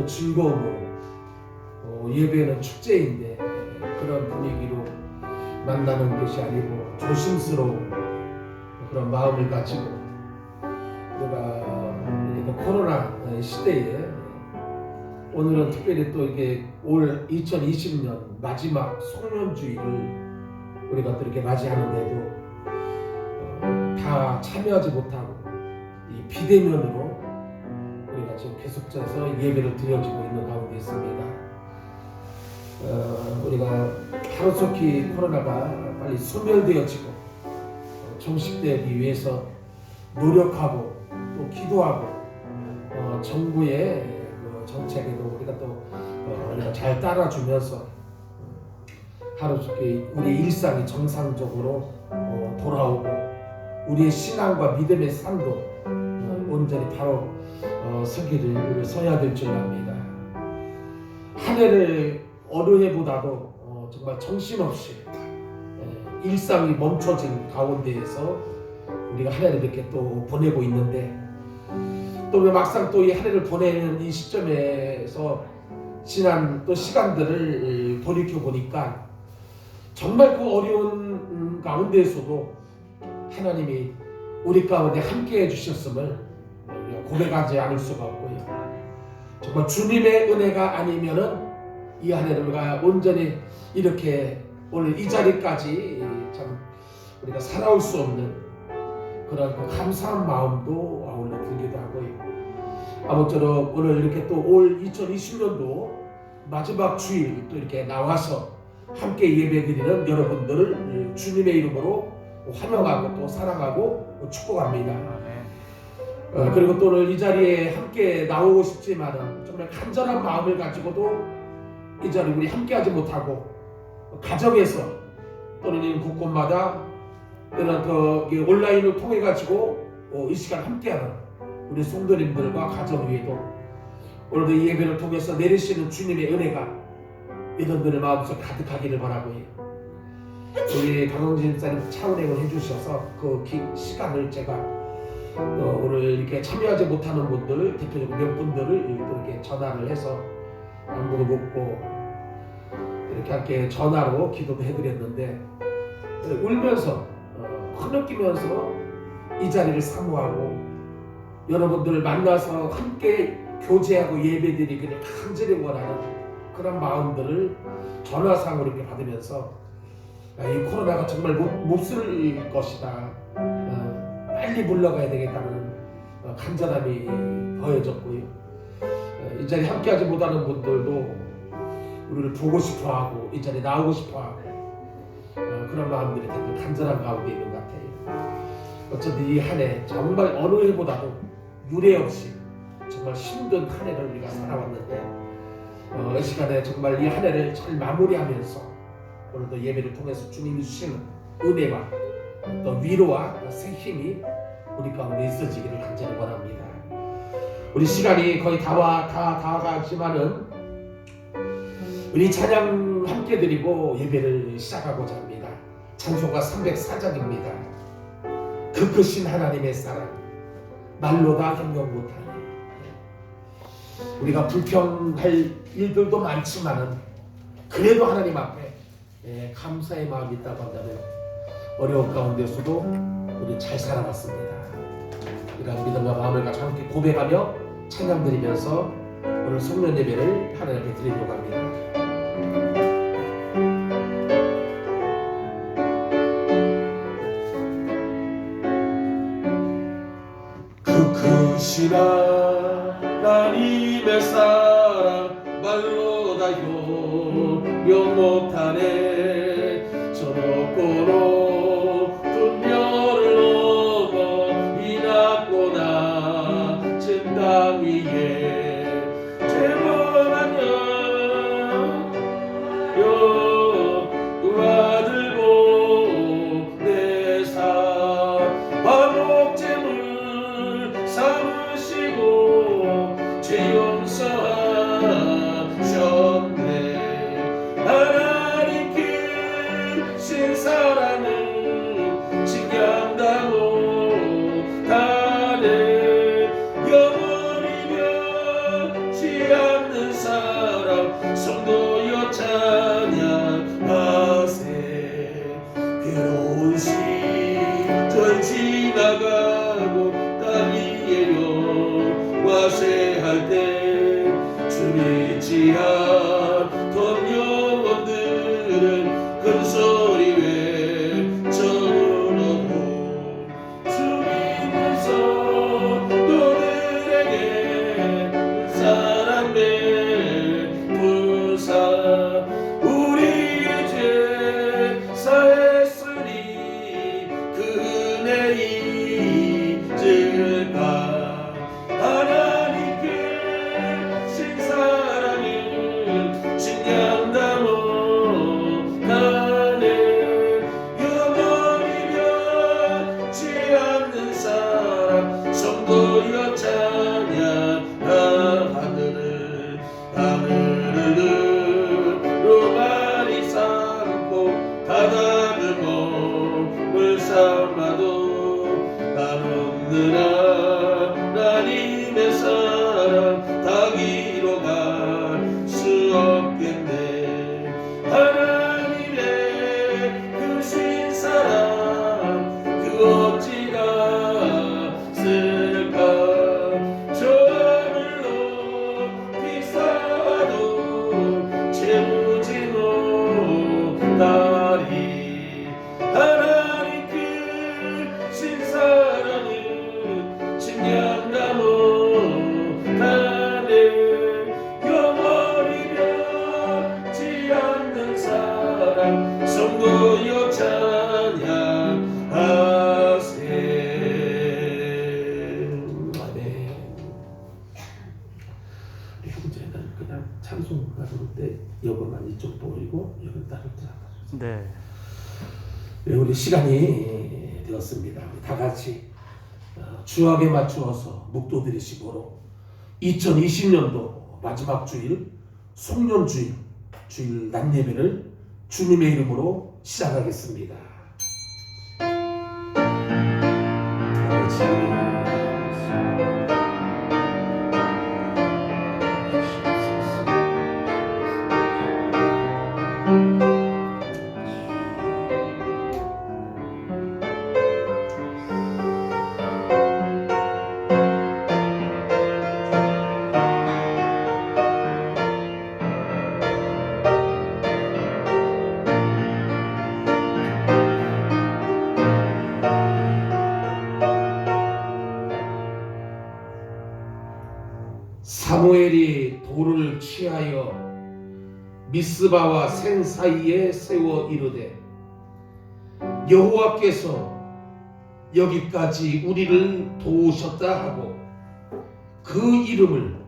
또 즐거움으로 예배는 축제인데 그런 분위기로 만나는 것이 아니고 조심스러운 그런 마음을 가지고 우리가 코로나 시대에 오늘은 특별히 또 이게 올 2020년 마지막 송년주일을 우리가 또 이렇게 맞이하는데도 다 참여하지 못하고 이 비대면으로 우리가 지금 계속해서 예배를 드려지고 있는 가운데 있습니다. 우리가 하루속히 코로나가 빨리 소멸되어지고 종식되기 위해서 노력하고 또 기도하고 정부의 그 정책에도 우리가 또 우리가 잘 따라주면서 하루속히 우리 일상이 정상적으로 돌아오고 우리의 신앙과 믿음의 삶도 온전히 바로 서기를 서야 될 줄 압니다. 한 해를 어느 해보다도 정말 정신없이 일상이 멈춰진 가운데에서 우리가 한 해를 이렇게 또 보내고 있는데 또 막상 또 이 한 해를 보내는 이 시점에서 지난 또 시간들을 돌이켜 보니까 정말 그 어려운 가운데에서도 하나님이 우리 가운데 함께 해주셨음을 고백하지 않을 수가 없고요. 정말 주님의 은혜가 아니면은 이 한 해를 우리가 온전히 이렇게 오늘 이 자리까지 참 우리가 살아올 수 없는 그런 감사한 마음도 아울러 들기도 하고요. 아무쪼록 오늘 이렇게 또 올 2020년도 마지막 주일 또 이렇게 나와서 함께 예배드리는 여러분들을 주님의 이름으로 환영하고 또 사랑하고 축복합니다. 그리고 또 오늘 이 자리에 함께 나오고 싶지만은 정말 간절한 마음을 가지고도 이 자리에 우리 함께하지 못하고 가정에서 또는 곳곳마다 이런 그 온라인을 통해 가지고 이 시간 함께하는 우리 성도님들과 가정 위에도 오늘도 이 예배를 통해서 내리시는 주님의 은혜가 이들의 마음속 가득하기를 바라고요. 우리 강영진 집사님 차운행을 해주셔서 그 시간을 제가 오늘 이렇게 참여하지 못하는 분들 대표적으로 몇 분들을 이렇게 전화를 해서 안부도 묻고 이렇게 함께 전화로 기도도 해드렸는데 울면서 흐느끼면서 이 자리를 사모하고 여러분들을 만나서 함께 교제하고 예배드리기를 간절히 원하는 그런 마음들을 전화상으로 이렇게 받으면서 이 코로나가 정말 못 쓸 것이다. 빨리 물러가야 되겠다는 간절함이 더해졌고요. 이 자리에 함께하지 못하는 분들도 우리를 보고 싶어하고 이 자리에 나오고 싶어하고 그런 마음들이 되게 간절한 가운데 있는 것 같아요. 어쨌든 이 한 해 정말 어느 해보다도 유례 없이 정말 힘든 한 해를 우리가 살아왔는데 이 시간에 정말 이 한 해를 잘 마무리하면서 오늘도 예배를 통해서 주님이 주시는 은혜와 또 위로와 새 힘이 우리 가운데 있어지기를 간절히 원합니다. 우리 시간이 거의 다가가지만은 우리 찬양 함께 드리고 예배를 시작하고자 합니다. 찬송가 304장입니다. 그 크신 하나님의 사랑 말로 다 형용 못하네. 우리가 불평할 일들도 많지만은 그래도 하나님 앞에 감사의 마음이 있다고 한다면 어려운 가운데서도 우리 잘 살아왔습니다. 이런 믿음과 마음을 가지고 함께 고백하며 찬양 드리면서 오늘 성령 예배를 하나님 앞에 드리려고 합니다. 그 크신 하나님의 사랑 말로 다 형용 못하네. 저 높고 분별을 넘어 이 낮고 낮은 땅 위에 죄범한 그 아들 보내사 화목제물 삼으시고 죄 용서하셨네. 하나님 크신 사랑을 지켜한다고 다네. 영원히 변치 않는 예배할 때 주를 잊지 않던 영혼들은 큰 소리 외쳐불어도 주 믿는 성도들에게 사랑 베푸사 우리의 죄 사했으니 그 은혜 잊을까. 하나님께 신 사랑을 신경 담어 가네. 영원히 변치 않는 사랑 성도여 찬양하. 하늘을 많이 삼고 바다를 몸을 삼아도 한없는 하나님의 사랑 다 기록할 수 없겠네. 하나님의 그 신사랑 그 어찌가 쓸까. 저 하늘로 비싸도 채우지 못하리. 하나님 그 신사랑은 심령 담어 가네. 영원히 변치 않는 사랑 성도여 찬양하세. 아멘. 형제는 그냥 찬송 가는 때 여거만 이쪽 보이고 여건 다른 데 잡아주세요. 네. 네, 우리 시간이 되었습니다. 우리 다 같이 주학에 맞추어서 묵도드리시고로 2020년도 마지막 주일 송년주일 주일 낮 예배를 주님의 이름으로 시작하겠습니다. 사무엘이 돌을 취하여 미스바와 센 사이에 세워 이르되 여호와께서 여기까지 우리를 도우셨다 하고 그 이름을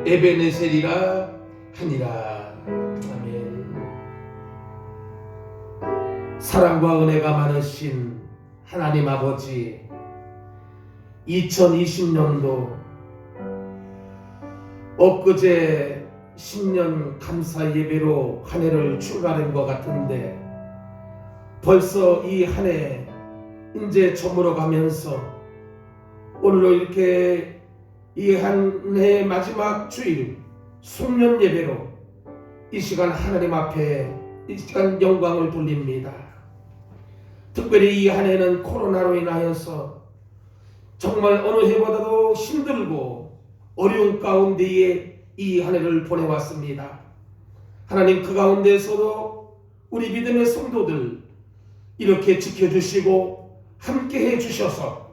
에베네셀이라 하니라. 아멘. 사랑과 은혜가 많으신 하나님 아버지, 2020년도 엊그제 신년 감사 예배로 한 해를 출발한 것 같은데 벌써 이 한 해 이제 저물어 가면서 오늘로 이렇게 이 한 해 마지막 주일 송년 예배로 이 시간 하나님 앞에 이 시간 영광을 돌립니다. 특별히 이 한 해는 코로나로 인하여서 정말 어느 해보다도 힘들고 어려운 가운데에 이 한 해를 보내왔습니다. 하나님 그 가운데에서도 우리 믿음의 성도들 이렇게 지켜주시고 함께 해주셔서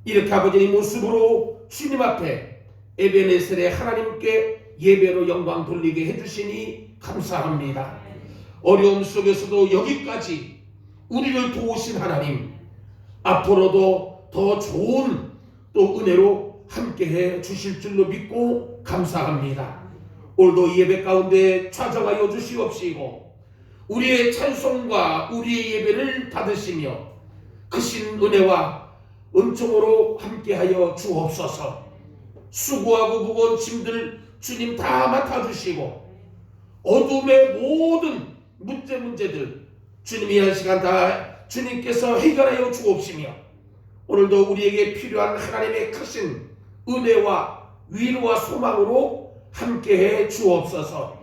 이렇게 아버지의 모습으로 주님 앞에 에베네셀의 하나님께 예배로 영광 돌리게 해주시니 감사합니다. 어려움 속에서도 여기까지 우리를 도우신 하나님, 앞으로도 더 좋은 또 은혜로 함께해 주실 줄로 믿고 감사합니다. 오늘도 예배 가운데 좌정하여 주시옵시고 우리의 찬송과 우리의 예배를 받으시며 크신 은혜와 은총으로 함께하여 주옵소서. 수고하고 무거운 짐들 주님 다 맡아주시고 어둠의 모든 문제들 주님이 한 시간 다 주님께서 해결하여 주옵시며 오늘도 우리에게 필요한 하나님의 크신 은혜와 위로와 소망으로 함께해 주옵소서.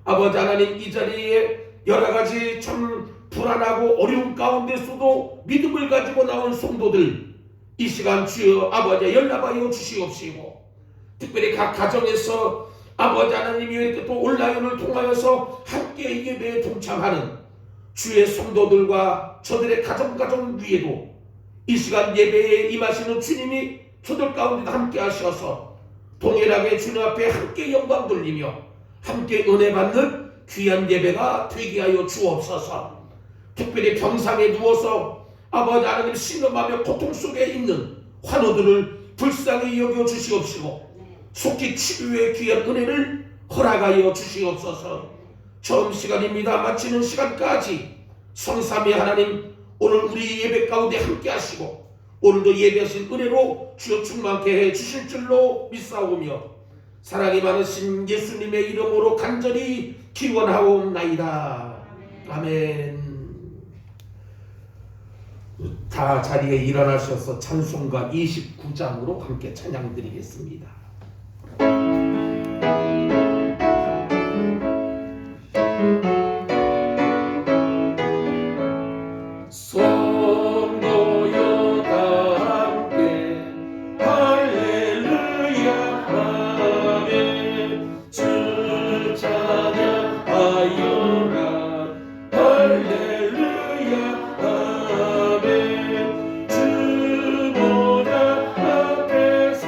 아버지 하나님, 이 자리에 여러 가지 참 불안하고 어려운 가운데서도 믿음을 가지고 나온 성도들 이 시간 주여 아버지 연락하여 주시옵시고 특별히 각 가정에서 아버지 하나님이 이렇게 또 온라인을 통하여서 함께 예배에 동참하는 주의 성도들과 저들의 가정 위에도 이 시간 예배에 임하시는 주님이 저들 가운데 함께 하셔서 동일하게 주님 앞에 함께 영광 돌리며 함께 은혜 받는 귀한 예배가 되게 하여 주옵소서. 특별히 병상에 누워서 아버지 하나님 신음하며 고통 속에 있는 환우들을 불쌍히 여겨 주시옵시고 속히 치유의 귀한 은혜를 허락하여 주시옵소서. 처음 시간입니다. 마치는 시간까지 성삼위 하나님 오늘 우리 예배 가운데 함께 하시고 오늘도 예배하신 은혜로 주여 충만케 해 주실 줄로 믿사오며 사랑이 많으신 예수님의 이름으로 간절히 기원하옵나이다. 아멘. 다 자리에 일어나셔서 찬송가 29장으로 함께 찬양 드리겠습니다. 성도여 다 함께 할렐루야 아멘. 주 찬양하여라 할렐루야 아멘. 주보다 앞에서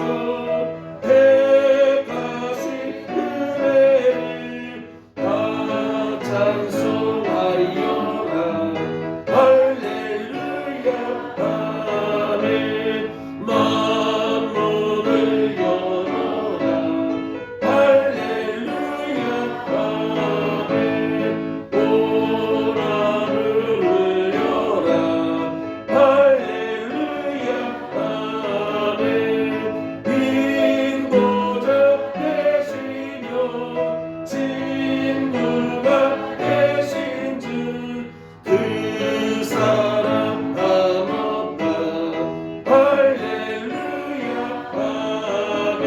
택하신 은혜를 다 찬송하여라 할렐루야 아멘. 만문을 열어라 할렐루야 아멘. 오라를 열어라 할렐루야 아멘. 인도자 되시며 진누가 되신 주 그 사랑 남았다 할렐루야 아멘.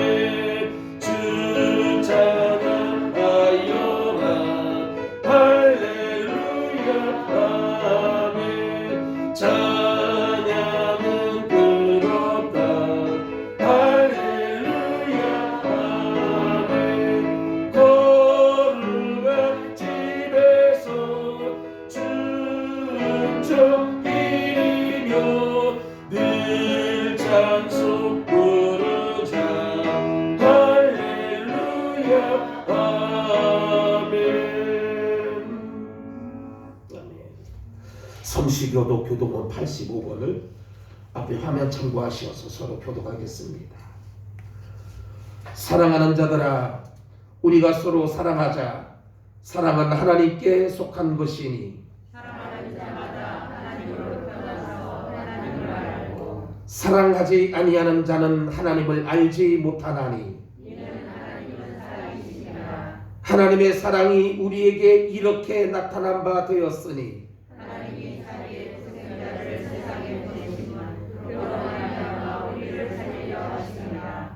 주 찬양하여라 할렐루야 아멘. 찬양은 끊었다 할렐루야 아멘. 거룩한 집에서 춤춰드리며 늘 찬송 부르자 할렐루야 아멘. 성시교도 교도문 85권을 앞에 화면 참고하셔서 서로 교독하겠습니다. 사랑하는 자들아 우리가 서로 사랑하자. 사랑은 하나님께 속한 것이니 사랑하지 아니하는 자는 하나님을 알지 못하나니 하나님의 사랑이 우리에게 이렇게 나타난 바 되었으니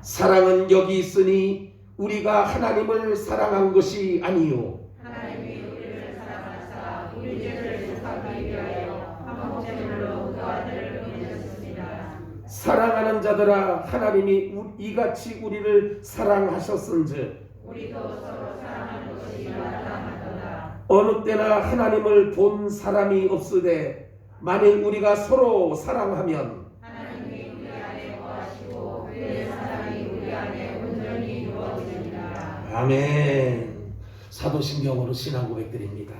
사랑은 여기 있으니 우리가 하나님을 사랑한 것이 아니요 하나님이 우리를 사랑하사 우리 죄를 속하기 위하여 한 목제물로 그 아들을 보내셨습니다. 사랑하는 자들아 하나님이 이같이 우리를 사랑하셨은즉 우리도 서로 사랑하는 것이 마땅하도다. 어느 때나 하나님을 본 사람이 없으되 만일 우리가 서로 사랑하면 하나님이 우리 안에 거하시고 그의 사랑이 우리 안에 온전히 이루어집니다. 아멘. 사도신경으로 신앙 고백드립니다.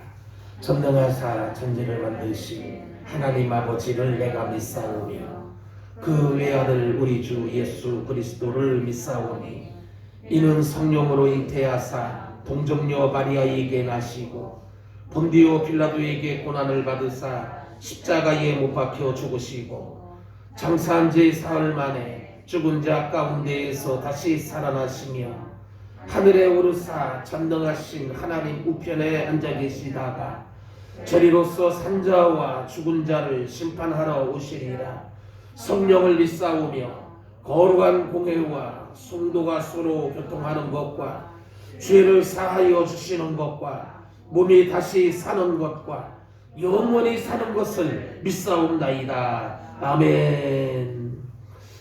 전능하사 천지를 만드신 하나님 아버지를 내가 믿사오며 그 외아들 우리 주 예수 그리스도를 믿사오니 이는 성령으로 잉태하사 동정녀 마리아에게 나시고 본디오 빌라도에게 고난을 받으사 십자가에 못 박혀 죽으시고 장사한 지 사흘 만에 죽은 자 가운데에서 다시 살아나시며 하늘에 오르사 전능하신 하나님 우편에 앉아 계시다가 저리로서 산자와 죽은 자를 심판하러 오시리라. 성령을 믿사오며 거룩한 공회와 성도가 서로 교통하는 것과 죄를 사하여 주시는 것과 몸이 다시 사는 것과 영원히 사는 것을 믿사옵나이다. 아멘.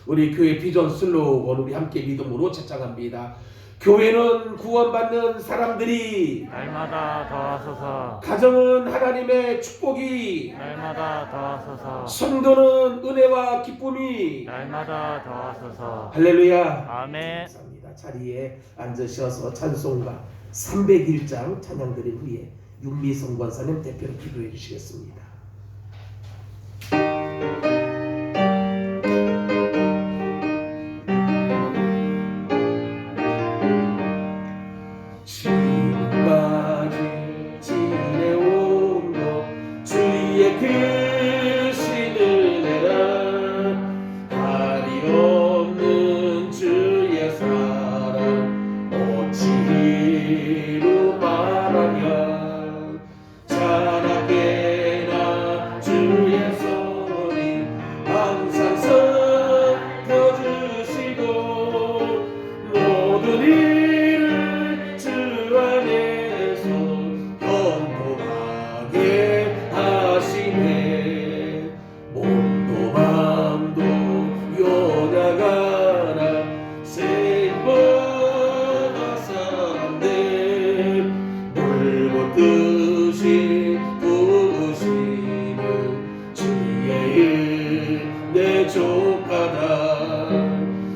우리 교회 비전 슬로건 우리 함께 믿음으로 찬양합니다. 교회는 구원받는 사람들이, 날마다 더하소서. 가정은 하나님의 축복이, 날마다 더하소서. 성도는 은혜와 기쁨이. 날마다 더하소서. 할렐루야. 아멘. 감사합니다. 자리에 앉으셔서 찬송가 301장 찬양 드린 후에 윤미성 권사님 대표로 기도해 주시겠습니다. 지금까지 지내온 것 주의 크신 은혜라, 한이 없는 주의 사랑 어찌 이루 말하랴. 자나깨나 주의 손이 항상 섬겨주시고, 모든 일을 주 안에서 현동하게 하시네. 몸도 마음도 요나가라 생보다 사람들, 물고 뜻이 부으시는 주의 일 내 족하다.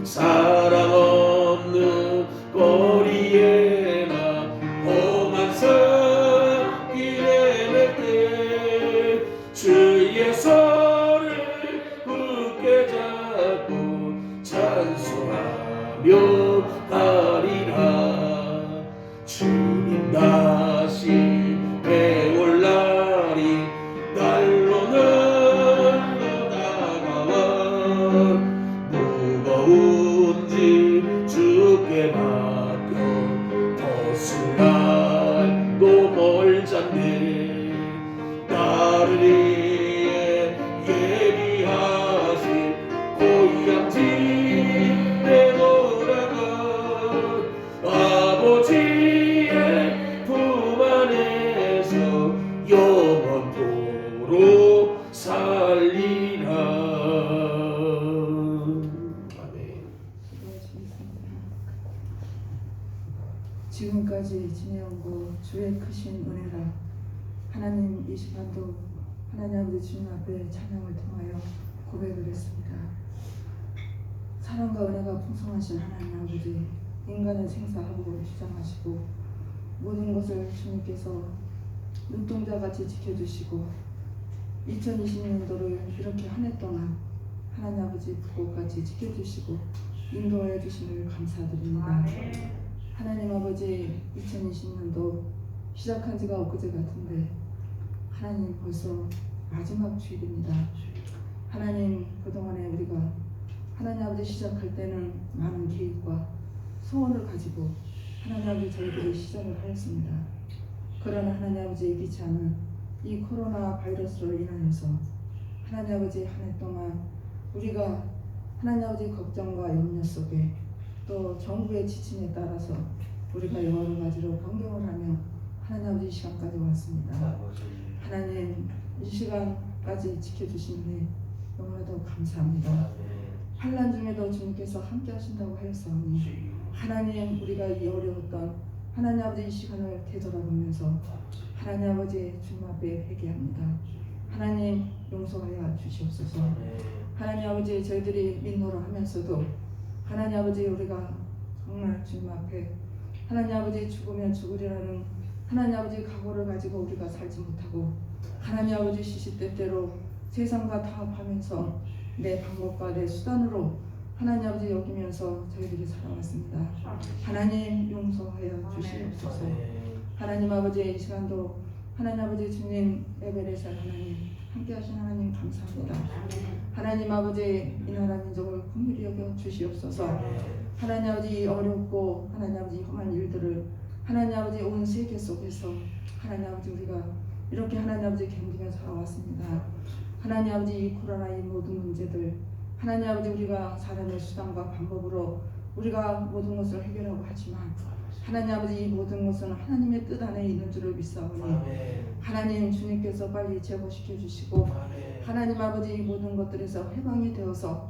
사랑 없는 거리에나 험한 산길에 맬 때 주의 손을 굳게 잡고 찬송하며 가리라. 주님 다시 배올 날이 날로 다가와, 무거운 짐 주께 맡겨 벗을 날도 멀잖네. 나를 위해 예비하신 고향 집에 돌아가 아버지의 품 안에서 영원토록 살리라. 아멘. 지금까지 지내온 것 주의 크신 은혜라. 하나님, 이 시간도 하나님 아버지 주님 앞에 찬양을 통하여 고백을 했습니다. 사랑과 은혜가 풍성하신 하나님 아버지, 인간을 생사하고 주장하시고 모든 것을 주님께서 눈동자같이 지켜주시고 2020년도를 이렇게 한 해 동안 하나님 아버지 불꽃같이 지켜주시고 인도하여 주심을 감사드립니다. 하나님 아버지, 2020년도 시작한 지가 엊그제 같은데 하나님 벌써 마지막 주일입니다. 하나님, 그동안에 우리가 하나님 아버지 시작할 때는 많은 계획과 소원을 가지고 하나님 아버지 저희들이 시작을 하였습니다. 그러나 하나님 아버지 예기치 않은 이 코로나 바이러스로 인하여서 하나님 아버지 한 해 동안 우리가 하나님 아버지 걱정과 염려 속에 또 정부의 지침에 따라서 우리가 여러 가지로 변경을 하며 하나님 아버지 이 시간까지 왔습니다. 하나님, 이 시간까지 지켜주시니 너무나도 감사합니다. 환난 중에도 주님께서 함께 하신다고 하였사오니 하나님, 우리가 이 어려웠던 하나님 아버지 이 시간을 되돌아보면서 하나님 아버지 주님 앞에 회개합니다. 하나님, 용서하여 주시옵소서. 하나님 아버지, 저희들이 민노를 하면서도 하나님 아버지 우리가 정말 주님 앞에 하나님 아버지 죽으면 죽으리라는 하나님 아버지 각오를 가지고 우리가 살지 못하고 하나님 아버지 시시때때로 세상과 타협하면서 내 방법과 내 수단으로 하나님 아버지 여기면서 저희들이 살아왔습니다. 하나님, 용서하여 주시옵소서. 하나님 아버지, 이 시간도 하나님 아버지 주님 에베레사 하나님 함께 하신 하나님 감사합니다. 하나님 아버지, 이 나라 민족을 긍휼히 여겨 주시옵소서. 하나님 아버지, 어렵고 하나님 아버지 험한 일들을 하나님 아버지 온 세계 속에서 하나님 아버지 우리가 이렇게 하나님 아버지 견디며 살아왔습니다. 하나님 아버지, 이 코로나 이 모든 문제들 하나님 아버지 우리가 사람의 수단과 방법으로 우리가 모든 것을 해결하고 하지만 하나님 아버지 이 모든 것은 하나님의 뜻 안에 있는 줄을 믿사오니 하나님 주님께서 빨리 제거시켜 주시고 하나님 아버지 이 모든 것들에서 해방이 되어서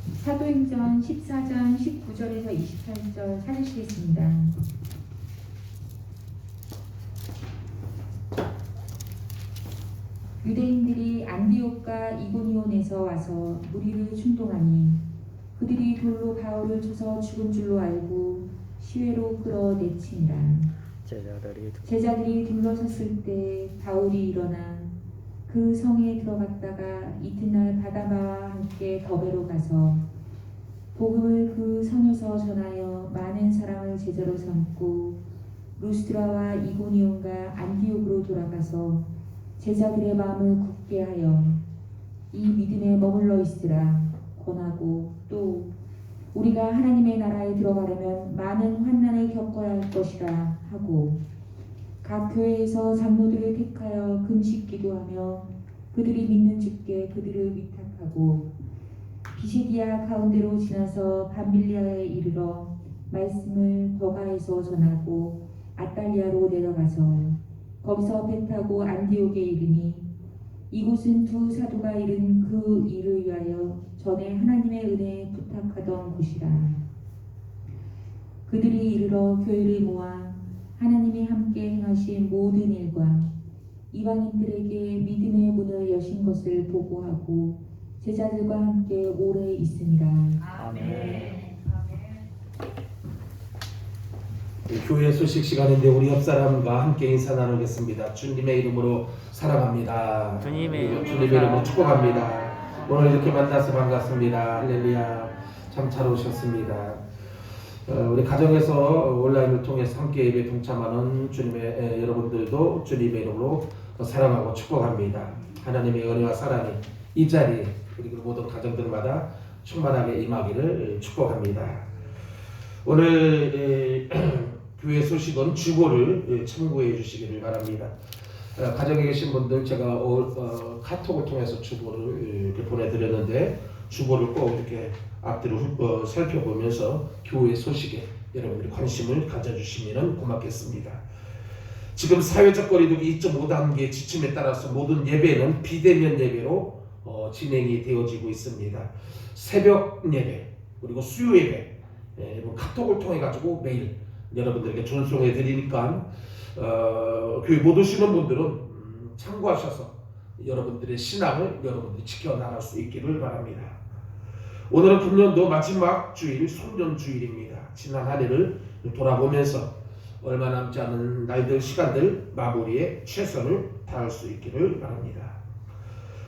사도행전 14장 19절에서 28절 찾으시겠습니다. 유대인들이 안디옥과 이고니온에서 와서 무리를 충동하니 그들이 돌로 바울을 쳐서 죽은 줄로 알고 시외로 끌어내치니라. 제자들이 둘러섰을 때 바울이 일어나 그 성에 들어갔다가 이튿날 바나바와 함께 더베로 가서 복음을 그 성에서 전하여 많은 사람을 제자로 삼고 루스드라와 이고니온과 안디옥으로 돌아가서 제자들의 마음을 굳게 하여 이 믿음에 머물러 있으라 권하고 또 우리가 하나님의 나라에 들어가려면 많은 환난을 겪어야 할 것이라 하고 각 교회에서 장로들을 택하여 금식 기도하며 그들이 믿는 주께 그들을 위탁하고 비시디아 가운데로 지나서 밤빌리아에 이르러 말씀을 버가에서 전하고 아탈리아로 내려가서 거기서 배 타고 안디옥에 이르니 이곳은 두 사도가 이른 그 일을 위하여 전에 하나님의 은혜에 부탁하던 곳이라. 그들이 이르러 교회를 모아 하나님이 함께 행하신 모든 일과 이방인들에게 믿음의 문을 여신 것을 보고하고 제자들과 함께 오래 있습니다. 아멘. 교회 소식 시간인데 우리 옆 사람과 함께 인사 나누겠습니다. 주님의 이름으로 사랑합니다. 주님의 이름으로 축복합니다. 오늘 이렇게 만나서 반갑습니다. 할렐루야. 참 잘 오셨습니다. 우리 가정에서 온라인을 통해서 함께 예배 동참하는 주님의 여러분들도 주님의 이름으로 사랑하고 축복합니다. 하나님의 은혜와 사랑이 이 자리에 그리고 모든 가정들마다 충만하게 임하기를 축복합니다. 오늘 교회 소식은 주보를 참고해 주시기를 바랍니다. 가정에 계신 분들 제가 카톡을 통해서 주보를 이렇게 보내드렸는데 주보를 꼭 이렇게 앞뒤로 살펴보면서 교회 소식에 여러분들이 관심을 가져주시면 고맙겠습니다. 지금 사회적 거리두기 2.5단계 지침에 따라서 모든 예배는 비대면 예배로 진행이 되어지고 있습니다. 새벽 예배 그리고 수요 예배 카톡을 통해 가지고 매일 여러분들에게 전송해 드리니까 교회 못 오시는 분들은 참고하셔서 여러분들의 신앙을 여러분들이 지켜나갈 수 있기를 바랍니다. 오늘은 금년도 마지막 주일 송년주일입니다. 지난 한 해를 돌아보면서 얼마 남지 않은 날들 시간들 마무리에 최선을 다할 수 있기를 바랍니다.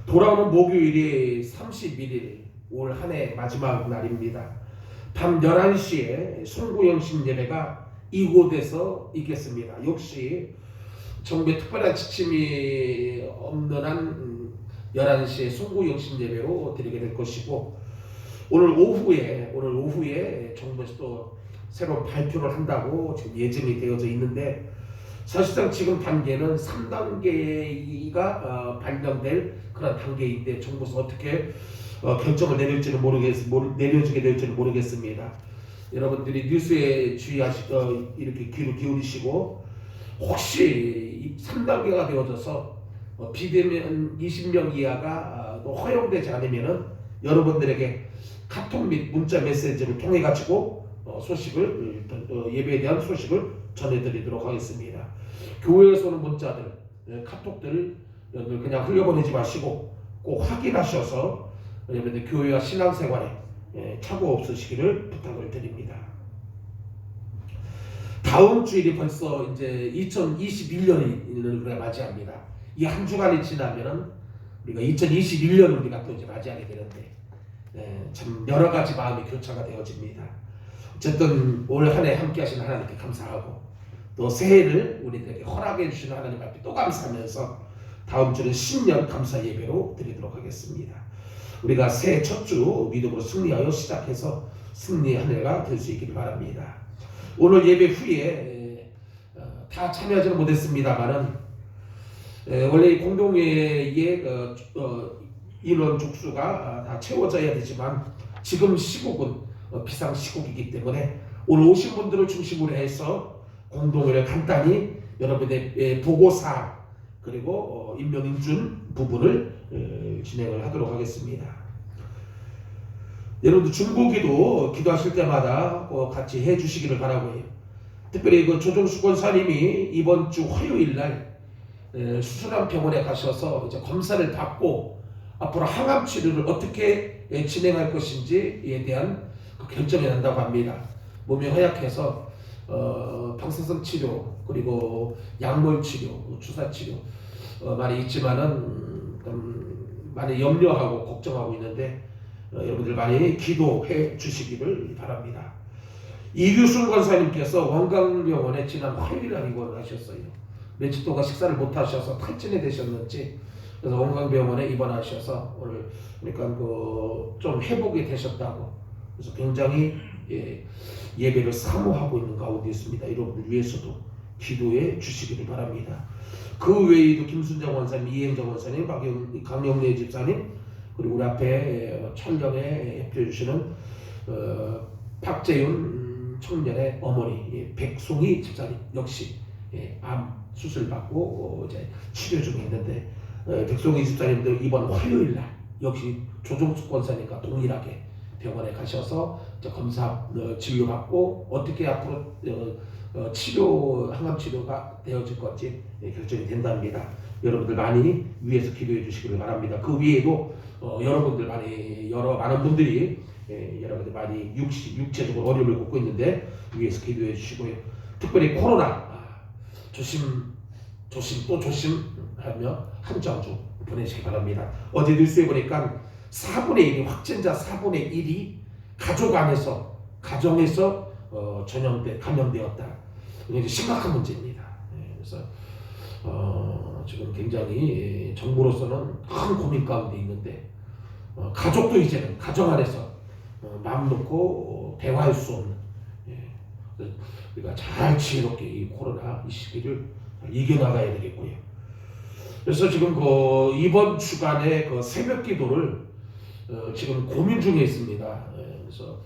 돌아오는 목요일이 31일 올 한 해 마지막 날입니다. 밤 11시에 송구영신 예배가 이곳에서 있겠습니다. 역시 정부의 특별한 지침이 없는 한 11시에 송구영신 예배로 드리게 될 것이고 오늘 오후에 정부에서 또 새로운 발표를 한다고 지금 예정이 되어져 있는데 사실상 지금 단계는 3단계가 발령될 그런 단계인데 정부에서 어떻게 결정을 내려지게 될지는 모르겠습니다. 여러분들이 뉴스에 이렇게 귀를 기울이시고 혹시 3단계가 되어져서 비대면 20명 이하가 허용되지 않으면은 여러분들에게 카톡 및 문자 메시지를 통해 가지고 소식을 예배에 대한 소식을 전해드리도록 하겠습니다. 교회에서 오는 문자들, 카톡들 여러분들 그냥 흘려보내지 마시고 꼭 확인하셔서 여러분들 교회와 신앙생활에 착오 없으시기를 부탁을 드립니다. 다음 주일이 벌써 이제 2021년을 맞이합니다. 이 한 주간이 지나면은 우리가 2021년을 우리가 또 이제 맞이하게 되는데 참 여러 가지 마음이 교차가 되어집니다. 어쨌든 올 한 해 함께 하신 하나님께 감사하고 또 새해를 우리들에게 허락해 주시는 하나님 앞에 또 감사하면서 다음 주는 신년 감사 예배로 드리도록 하겠습니다. 우리가 새해 첫 주 믿음으로 승리하여 시작해서 승리의 한 해가 될 수 있기를 바랍니다. 오늘 예배 후에 다 참여하지는 못했습니다만은 원래 공동회의 인원 족수가 다 채워져야 되지만 지금 시국은 비상 시국이기 때문에 오늘 오신 분들을 중심으로 해서 공동회를 간단히 여러분의 보고사항 그리고 임명인준 부분을 진행을 하도록 하겠습니다. 여러분들 중보기도 기도하실 때마다 같이 해주시기를 바라고요. 특별히 그 조종수 권사님이 이번 주 화요일 날 수술한 병원에 가셔서 이제 검사를 받고 앞으로 항암 치료를 어떻게 진행할 것인지에 대한 그 결정이 난다고 합니다. 몸이 허약해서 방사선 치료 그리고 약물 치료, 주사 치료 많이 있지만은 많이 염려하고 걱정하고 있는데 여러분들 많이 기도해 주시기를 바랍니다. 이규순 권사님께서 원광병원에 지난 화요일 날 입원을 하셨어요. 며칠 동안 식사를 못 하셔서 탈진이 되셨는지 그래서 원광병원에 입원하셔서 오늘 그러니까 좀 회복이 되셨다고 그래서 굉장히 예배를 사모하고 있는 가운데 있습니다. 여러분들 위해서도 기도해 주시기를 바랍니다. 그 외에도 김순정 원사님, 이행정 원사님, 강영래 집사님 그리고 우리 앞에 촬영에 협조해 주시는 박재윤 청년의 어머니 백송이 집사님 역시 암 수술 받고 이제 치료 중에 있는데 백송이 집사님도 이번 화요일 날 역시 조종숙 권사님과 동일하게 병원에 가셔서 검사 진료 받고 어떻게 앞으로 항암 치료가 되어질 건지 결정이 된답니다. 여러분들 많이 위에서 기도해 주시기를 바랍니다. 그 외에도 여러분들 많은 분들이 여러분들 많이 육체적으로 어려움을 겪고 있는데 위에서 기도해 주시고요. 특별히 코로나 조심 또 조심하며 한정주 보내시기 바랍니다. 어제 뉴스에 보니까 4분의 1이 확진자 4분의 1이 가정에서 감염되었다. 이게 심각한 문제입니다. 그래서 지금 굉장히 정부로서는 큰 고민 가운데 있는데 가족도 이제는 가정 안에서 마음 놓고 대화할 수 없는 우리가 잘 지혜롭게 이 코로나 이 시기를 이겨나가야 되겠고요. 그래서 지금 이번 주간에 새벽 기도를 지금 고민 중에 있습니다. 그래서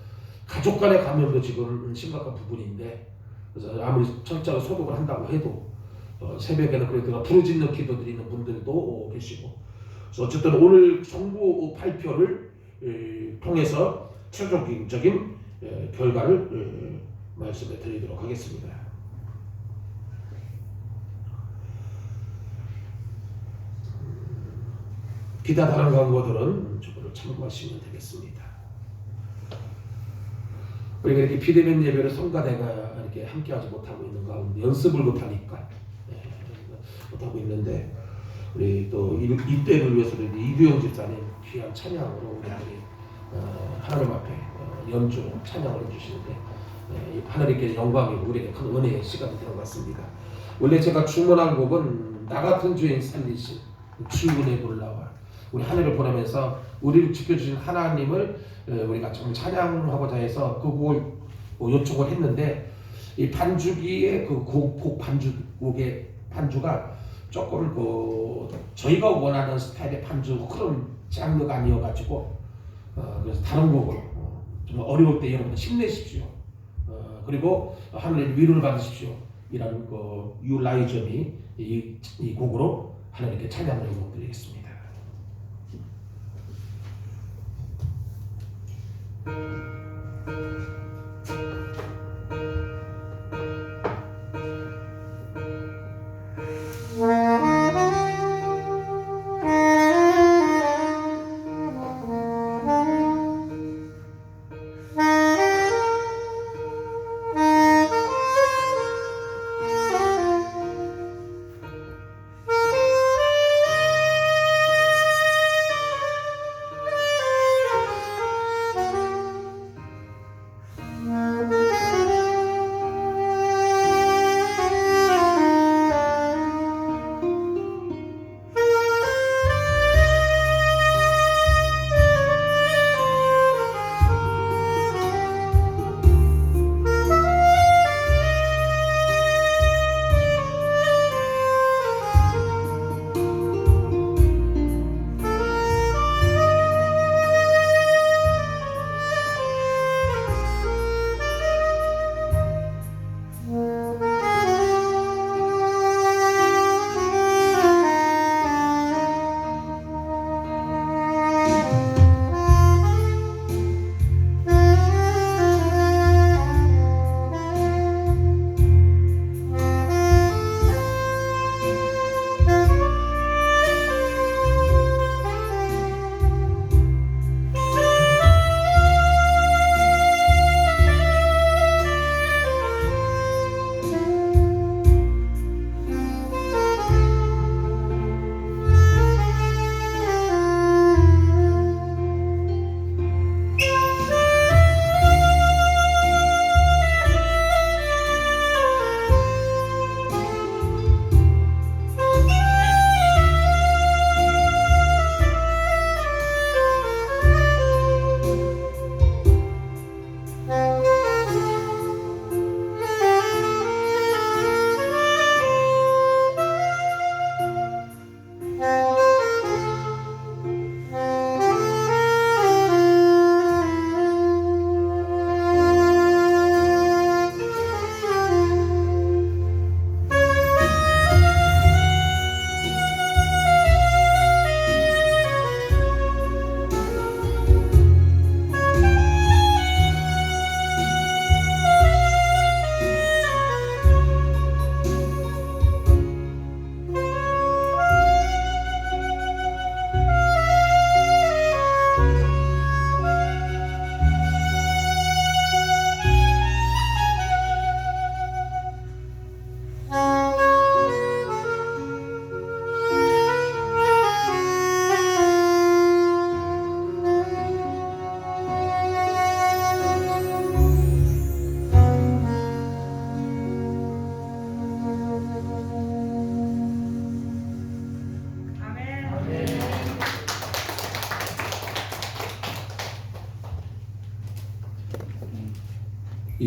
가족 간의 감염도 지금 심각한 부분인데 그래서 아무리 철저하게 소독을 한다고 해도 새벽에는 그래도 부르짖는 기도 드리는 분들도 계시고 그래서 어쨌든 오늘 정부 발표를 통해서 최종적인 결과를 말씀해 드리도록 하겠습니다. 기타 다른 광고들은 저거를 참고하시면 되겠습니다. 우리가 이렇게 비대면 예배를 성가대가 이렇게 함께하지 못하고 있는 가운데 연습을 못하니까 못하고 있는데 우리 또 이때를 위해서 이두영 집사님 귀한 찬양으로 우리들이 하나님 앞에 연주 찬양을 해주시는데 하나님께 영광이고 우리에게 큰 은혜의 시간이 되는 것 같습니다. 원래 제가 주문한 곡은 나 같은 죄인 살리신 주은혜 놀라와 우리 하늘을 보내면서 우리를 지켜주신 하나님을 우리가 좀 찬양하고자 해서 그 곡을 요청을 했는데 이 반주기의 곡의 반주가 조금 저희가 원하는 스타일의 반주 그런 장르가 아니어가지고 그래서 다른 곡을 좀 어려울 때 여러분 힘내십시오. 그리고 하나님 위로를 받으십시오. 이라는 유라이점이 이 곡으로 하나님께 찬양을 드리겠습니다.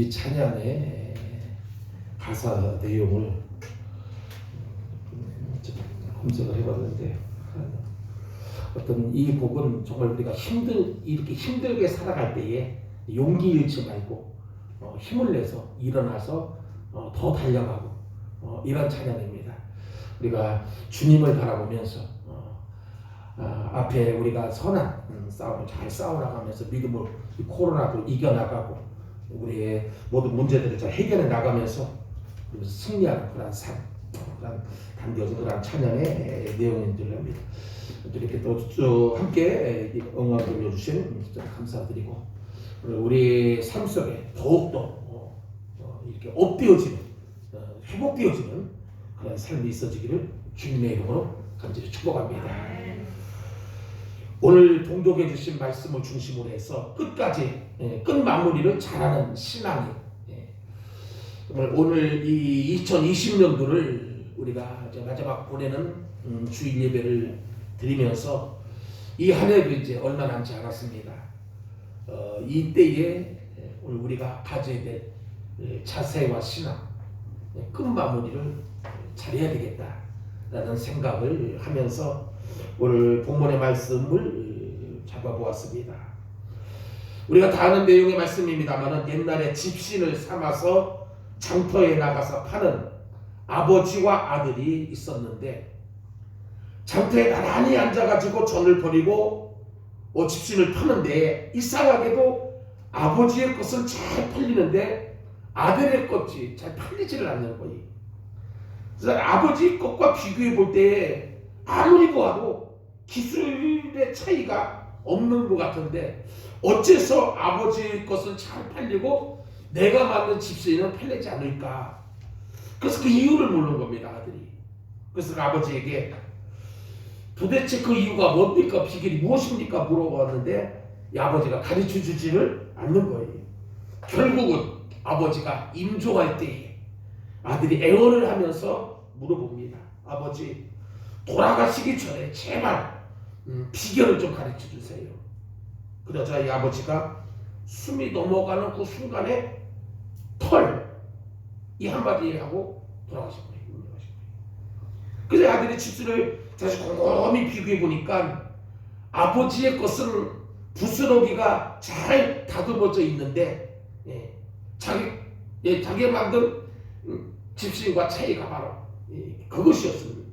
이 찬양의 가사 내용을 좀 검색을 해봤는데 어떤 이 곡은 정말 우리가 이렇게 힘들게 살아갈 때에 용기 잃지 말고 힘을 내서 일어나서 더 달려가고 이런 찬양입니다. 우리가 주님을 바라보면서 앞에 우리가 선한 싸움을 잘 싸워나가면서 믿음으로 이 코로나도 이겨나가고 우리의 모든 문제들을 잘 해결해 나가면서 승리하는 그런 삶, 그런 단결해서 그런 찬양의 내용인 줄 압니다. 이렇게 또 함께 응원을 올려주신 감사드리고 우리 삶 속에 더욱더 이렇게 업되어지는 회복되어지는 그런 삶이 있어지기를 주님의 이름으로 간절히 축복합니다. 오늘 동독해 주신 말씀을 중심으로 해서 끝까지 끝 마무리를 잘하는 신앙이 오늘 이 2020년도를 우리가 이제 마지막 보내는 주일 예배를 드리면서 이 한 해도 이제 얼마 남지 않았습니다. 이때에 오늘 우리가 가져야 될 자세와 신앙 끝 마무리를 잘해야 되겠다라는 생각을 하면서 오늘 본문의 말씀을 잡아보았습니다. 우리가 다 아는 내용의 말씀입니다만 옛날에 집신을 삼아서 장터에 나가서 파는 아버지와 아들이 있었는데 장터에 나란히 앉아가지고 전을 버리고 집신을 파는데 이상하게도 아버지의 것은 잘 팔리는데 아들의 것이 잘 팔리지를 않는 거예요. 그래서 아버지 것과 비교해 볼 때 아무리 보아도 기술의 차이가 없는 것 같은데 어째서 아버지 것은 잘 팔리고 내가 만든 집신은 팔리지 않을까? 그래서 그 이유를 모르는 겁니다, 아들이. 그래서 그 아버지에게 도대체 그 이유가 뭡니까? 비결이 무엇입니까? 물어봤는데 이 아버지가 가르쳐 주지를 않는 거예요. 결국은 아버지가 임종할 때에 아들이 애원을 하면서 물어봅니다. 아버지, 돌아가시기 전에 제발 비결을 좀 가르쳐 주세요. 그러자 이 아버지가 숨이 넘어가는 그 순간에 이 한마디 하고 돌아가신 거예요. 그래서 아들의 집수를 다시 곰곰이 비교해 보니까 아버지의 것은 부스러기가 잘 다듬어져 있는데 자기가 만든 집신과 차이가 바로 그것이었습니다.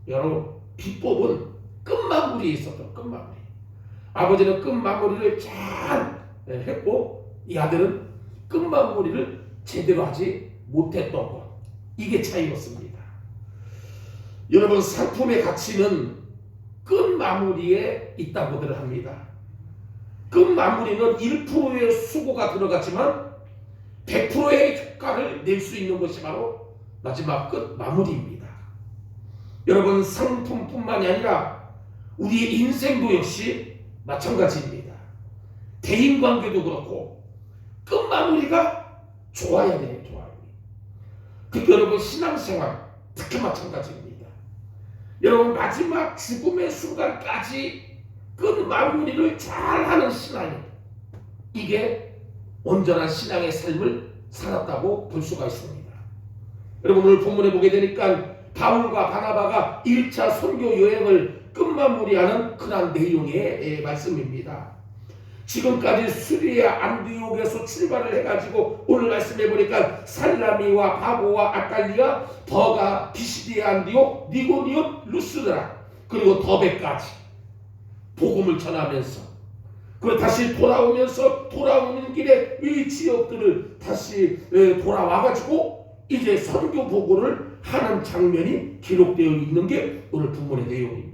여러분, 비법은 끝마무리에 있었던 끝마무리. 아버지는 끝마무리를 잘 했고 이 아들은 끝마무리를 제대로 하지 못했던 것. 이게 차이였습니다. 여러분, 상품의 가치는 끝마무리에 있다고들 합니다. 끝마무리는 1%의 수고가 들어갔지만 100%의 효과를 낼 수 있는 것이 바로 마지막 끝마무리입니다. 여러분, 상품뿐만이 아니라 우리의 인생도 역시 마찬가지입니다. 대인관계도 그렇고 끝마무리가 좋아야 돼요. 특히 여러분, 신앙생활 특히 마찬가지입니다. 여러분, 마지막 죽음의 순간까지 끝마무리를 잘하는 신앙이 이게 온전한 신앙의 삶을 살았다고 볼 수가 있습니다. 여러분, 오늘 본문에 보게 되니까 바울과 바나바가 1차 선교 여행을 끝마무리하는 그런 내용의 말씀입니다. 지금까지 수리아 안디옥에서 출발을 해가지고 오늘 말씀해 보니까 살라미와 바보와 아칼리아, 버가, 비시디아 안디옥, 니고니온, 루스드라 그리고 더베까지 복음을 전하면서 그리고 다시 돌아오면서 돌아오는 길에 이 지역들을 다시 돌아와가지고 이제 선교 보고를 하는 장면이 기록되어 있는 게 오늘 본문의 내용입니다.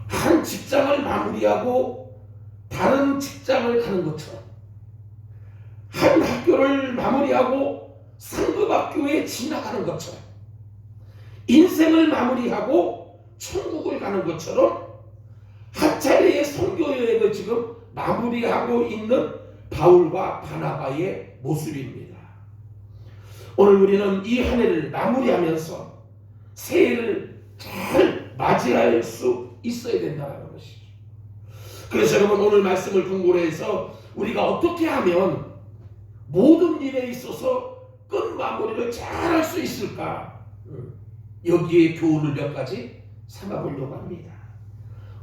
한 직장을 마무리하고 다른 직장을 가는 것처럼 한 학교를 마무리하고 상급학교에 진학하는 것처럼 인생을 마무리하고 천국을 가는 것처럼 한 차례의 선교 여행을 지금 마무리하고 있는 바울과 바나바의 모습입니다. 오늘 우리는 이 한 해를 마무리하면서 새해를 잘 맞이할 수 있어야 된다는 것이죠. 그래서 여러분, 오늘 말씀을 근거로 해서 우리가 어떻게 하면 모든 일에 있어서 끝마무리를 잘 할 수 있을까? 여기에 교훈을 몇 가지 삼아보려고 합니다.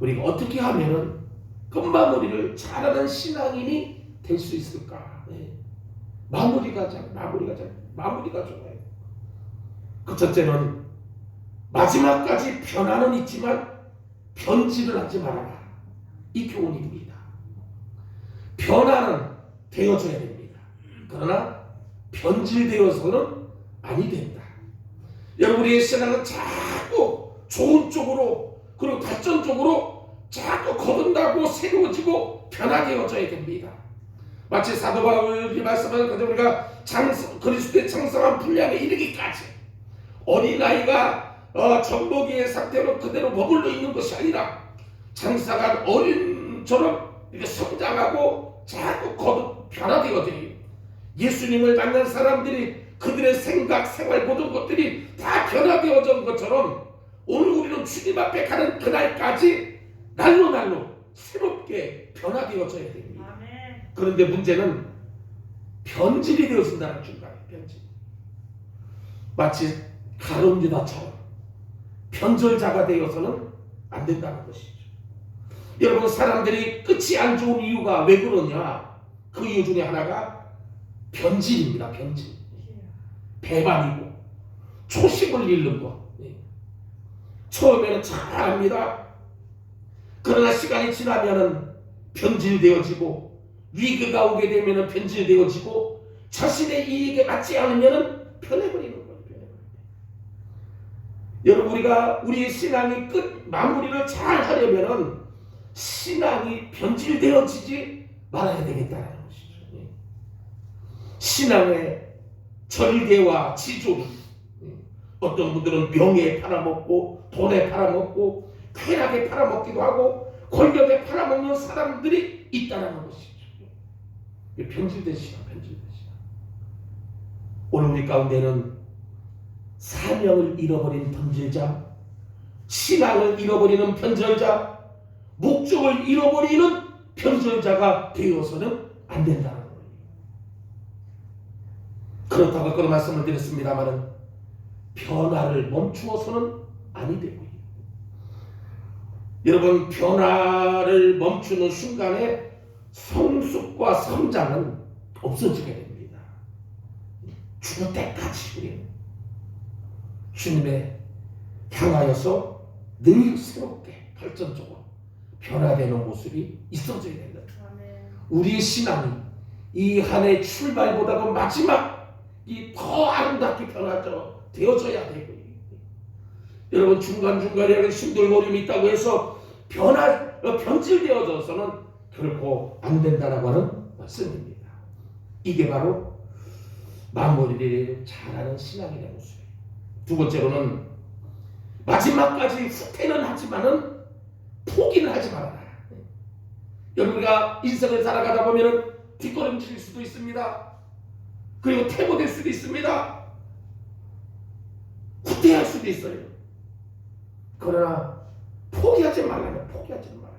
우리가 어떻게 하면 끝마무리를 잘하는 신앙인이 될 수 있을까? 마무리가 좋아요. 그 첫째는 마지막까지 변화는 있지만 변질을 하지 말아라. 이 교훈입니다. 변화는 되어줘야 됩니다. 그러나 변질되어서는 아니 된다. 여러분의 신앙은 자꾸 좋은 쪽으로 그리고 발전적으로 자꾸 거듭나고 새로워지고 변화되어져야 됩니다. 마치 사도 바울이 말씀하는 것처럼 우리가 그리스도의 창성한 분량에 이르기까지 어린아이가 젖먹이의 상태로 그대로 머물러 있는 것이 아니라 장사한 어린처럼 이렇게 성장하고 자꾸 거듭 변화되어져요. 예수님을 만난 사람들이 그들의 생각, 생활 모든 것들이 다 변화되어진 것처럼 오늘 우리는 주님 앞에 가는 그날까지 날로 새롭게 변화되어져야 됩니다. 그런데 문제는 변질이 되어진다는 중간에 변질. 마치 가룟 유다처럼 변절자가 되어서는 안 된다는 것이죠. 여러분, 사람들이 끝이 안 좋은 이유가 왜 그러냐? 그 이유 중에 하나가 변질입니다. 변질. 배반이고 초심을 잃는 것. 처음에는 잘합니다. 그러나 시간이 지나면은 변질되어지고 위기가 오게 되면은 변질되어지고 자신의 이익에 맞지 않으면은 변해버리는 거예요. 여러분, 우리가 우리의 신앙이 끝 마무리를 잘 하려면은 신앙이 변질되어지지 말아야 되겠다는 것이죠. 신앙의 절개와 지존, 어떤 분들은 명예에 팔아먹고 돈에 팔아먹고 쾌락에 팔아먹기도 하고 권력에 팔아먹는 사람들이 있다는 것이죠. 변질된 신앙. 오늘 우리 가운데는 사명을 잃어버린 변질자, 신앙을 잃어버리는 변절자, 목적을 잃어버리는 변절자가 되어서는 안 된다는 거예요. 그렇다고 그런 말씀을 드렸습니다마는 변화를 멈추어서는 아니 되고요. 여러분, 변화를 멈추는 순간에 성숙과 성장은 없어지게 됩니다. 죽을 때까지 우리는 주님의 향하여서 늘 새롭게 발전적으로 변화되는 모습이 있어져야 된다. 우리의 신앙이 이 한 해 출발보다도 마지막이 더 아름답게 되어져야 되고요. 여러분, 중간중간에 힘들고 어려움이 있다고 해서 변질되어져서는 결코 안 된다라고 하는 말씀입니다. 이게 바로 마무리를 잘하는 신앙이라는 모습이에요. 두 번째로는 마지막까지 후퇴는 하지만은 포기는 하지 말아라. 여러분가 인생을 살아가다 보면은 뒷걸음질 수도 있습니다. 그리고 퇴보될 수도 있습니다. 후퇴할 수도 있어요. 그러나 포기하지 말라면 포기하지 말아라.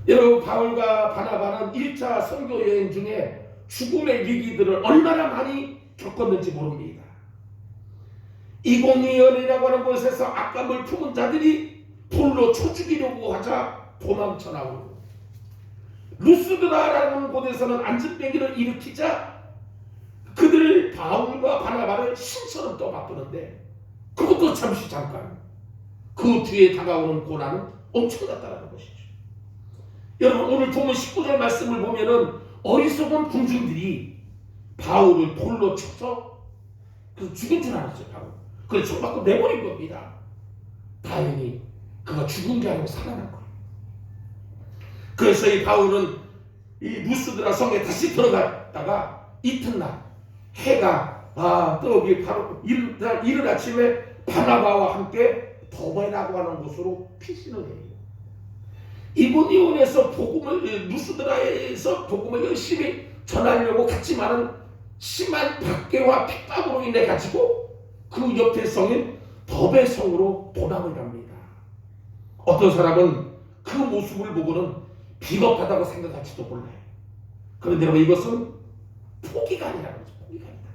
여러분, 바울과 바나바는 1차 선교 여행 중에 죽음의 위기들을 얼마나 많이 겪었는지 모릅니다. 이공이연이라고 하는 곳에서 악감을 품은 자들이 돌로 쳐 죽이려고 하자 도망쳐 나오고, 루스드라라는 곳에서는 안전뱅이를 일으키자 그들을 바울과 바나바를 신처럼 떠받드는데 그것도 잠깐 그 뒤에 다가오는 고난은 엄청났다는 것이죠. 여러분, 오늘 보면 19절 말씀을 보면은 어리석은 군중들이 바울을 돌로 쳐서 그래서 죽은 줄 알았어요. 바울. 그래서 총 받고 내버린 겁니다. 다행히 그가 죽은 게 아니고 살아난 거예요. 그래서 이 바울은 이 루스드라 성에 다시 들어갔다가 이튿날 해가 뜨기 바로 이른 아침에 바나바와 함께 더베라고 하는 곳으로 피신을 해요. 이고니온에서 루스드라에서 복음을 열심히 전하려고 갔지만은 심한 박해와 핍박으로 인해 가지고 그 옆에 성인 더베 성으로 도망을 갑니다. 어떤 사람은 그 모습을 보고는 비겁하다고 생각할지도 몰라요. 그런데 여러분, 이것은 포기가 아니라는 거죠. 포기가 아니다.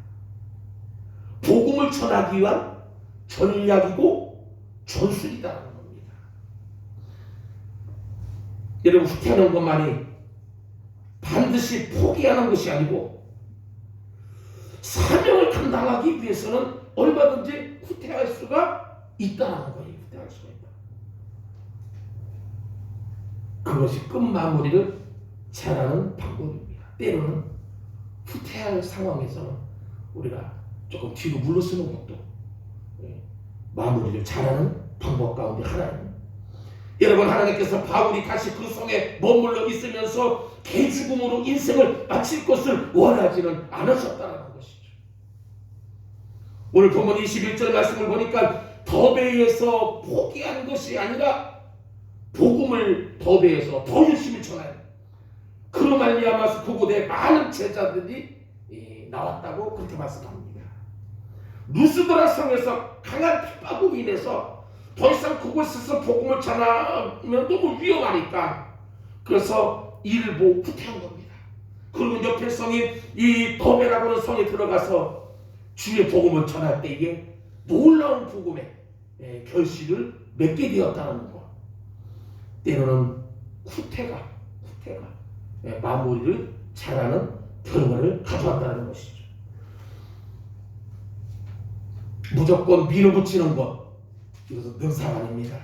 복음을 전하기 위한 전략이고 전술이다라는 겁니다. 여러분, 후퇴하는 것만이 반드시 포기하는 것이 아니고 사명을 감당하기 위해서는 얼마든지 후퇴할 수가 있다는 거예요. 후퇴할 수가 있다. 그것이 끝마무리를 잘하는 방법입니다. 때로는 후퇴할 상황에서는 우리가 조금 뒤로 물러서는 것도 마무리를 잘하는 방법 가운데 하나입니다. 여러분, 하나님께서 바울이 다시 그 성에 머물러 있으면서 개죽음으로 인생을 마칠 것을 원하지는 않으셨다는 것이죠. 오늘 본문 21절 말씀을 보니까 더베에서 포기한 것이 아니라 복음을 더베에서 더 열심히 전하여 그로 말미암아서 그곳에 많은 제자들이 나왔다고 그렇게 말씀합니다. 루스드라 성에서 강한 핍박으로 인해서 더 이상 그곳에서 복음을 전하면 너무 위험하니까 그래서 일부 후퇴한 겁니다. 그리고 옆에 성인 이 더베라고 하는 성에 들어가서 주의 복음을 전할 때에 놀라운 복음의 결실을 맺게 되었다는 것. 때로는 후퇴가 마무리를 잘하는 결과를 가져왔다는 것이죠. 무조건 밀어붙이는 것, 이것은 능사가 아닙니다.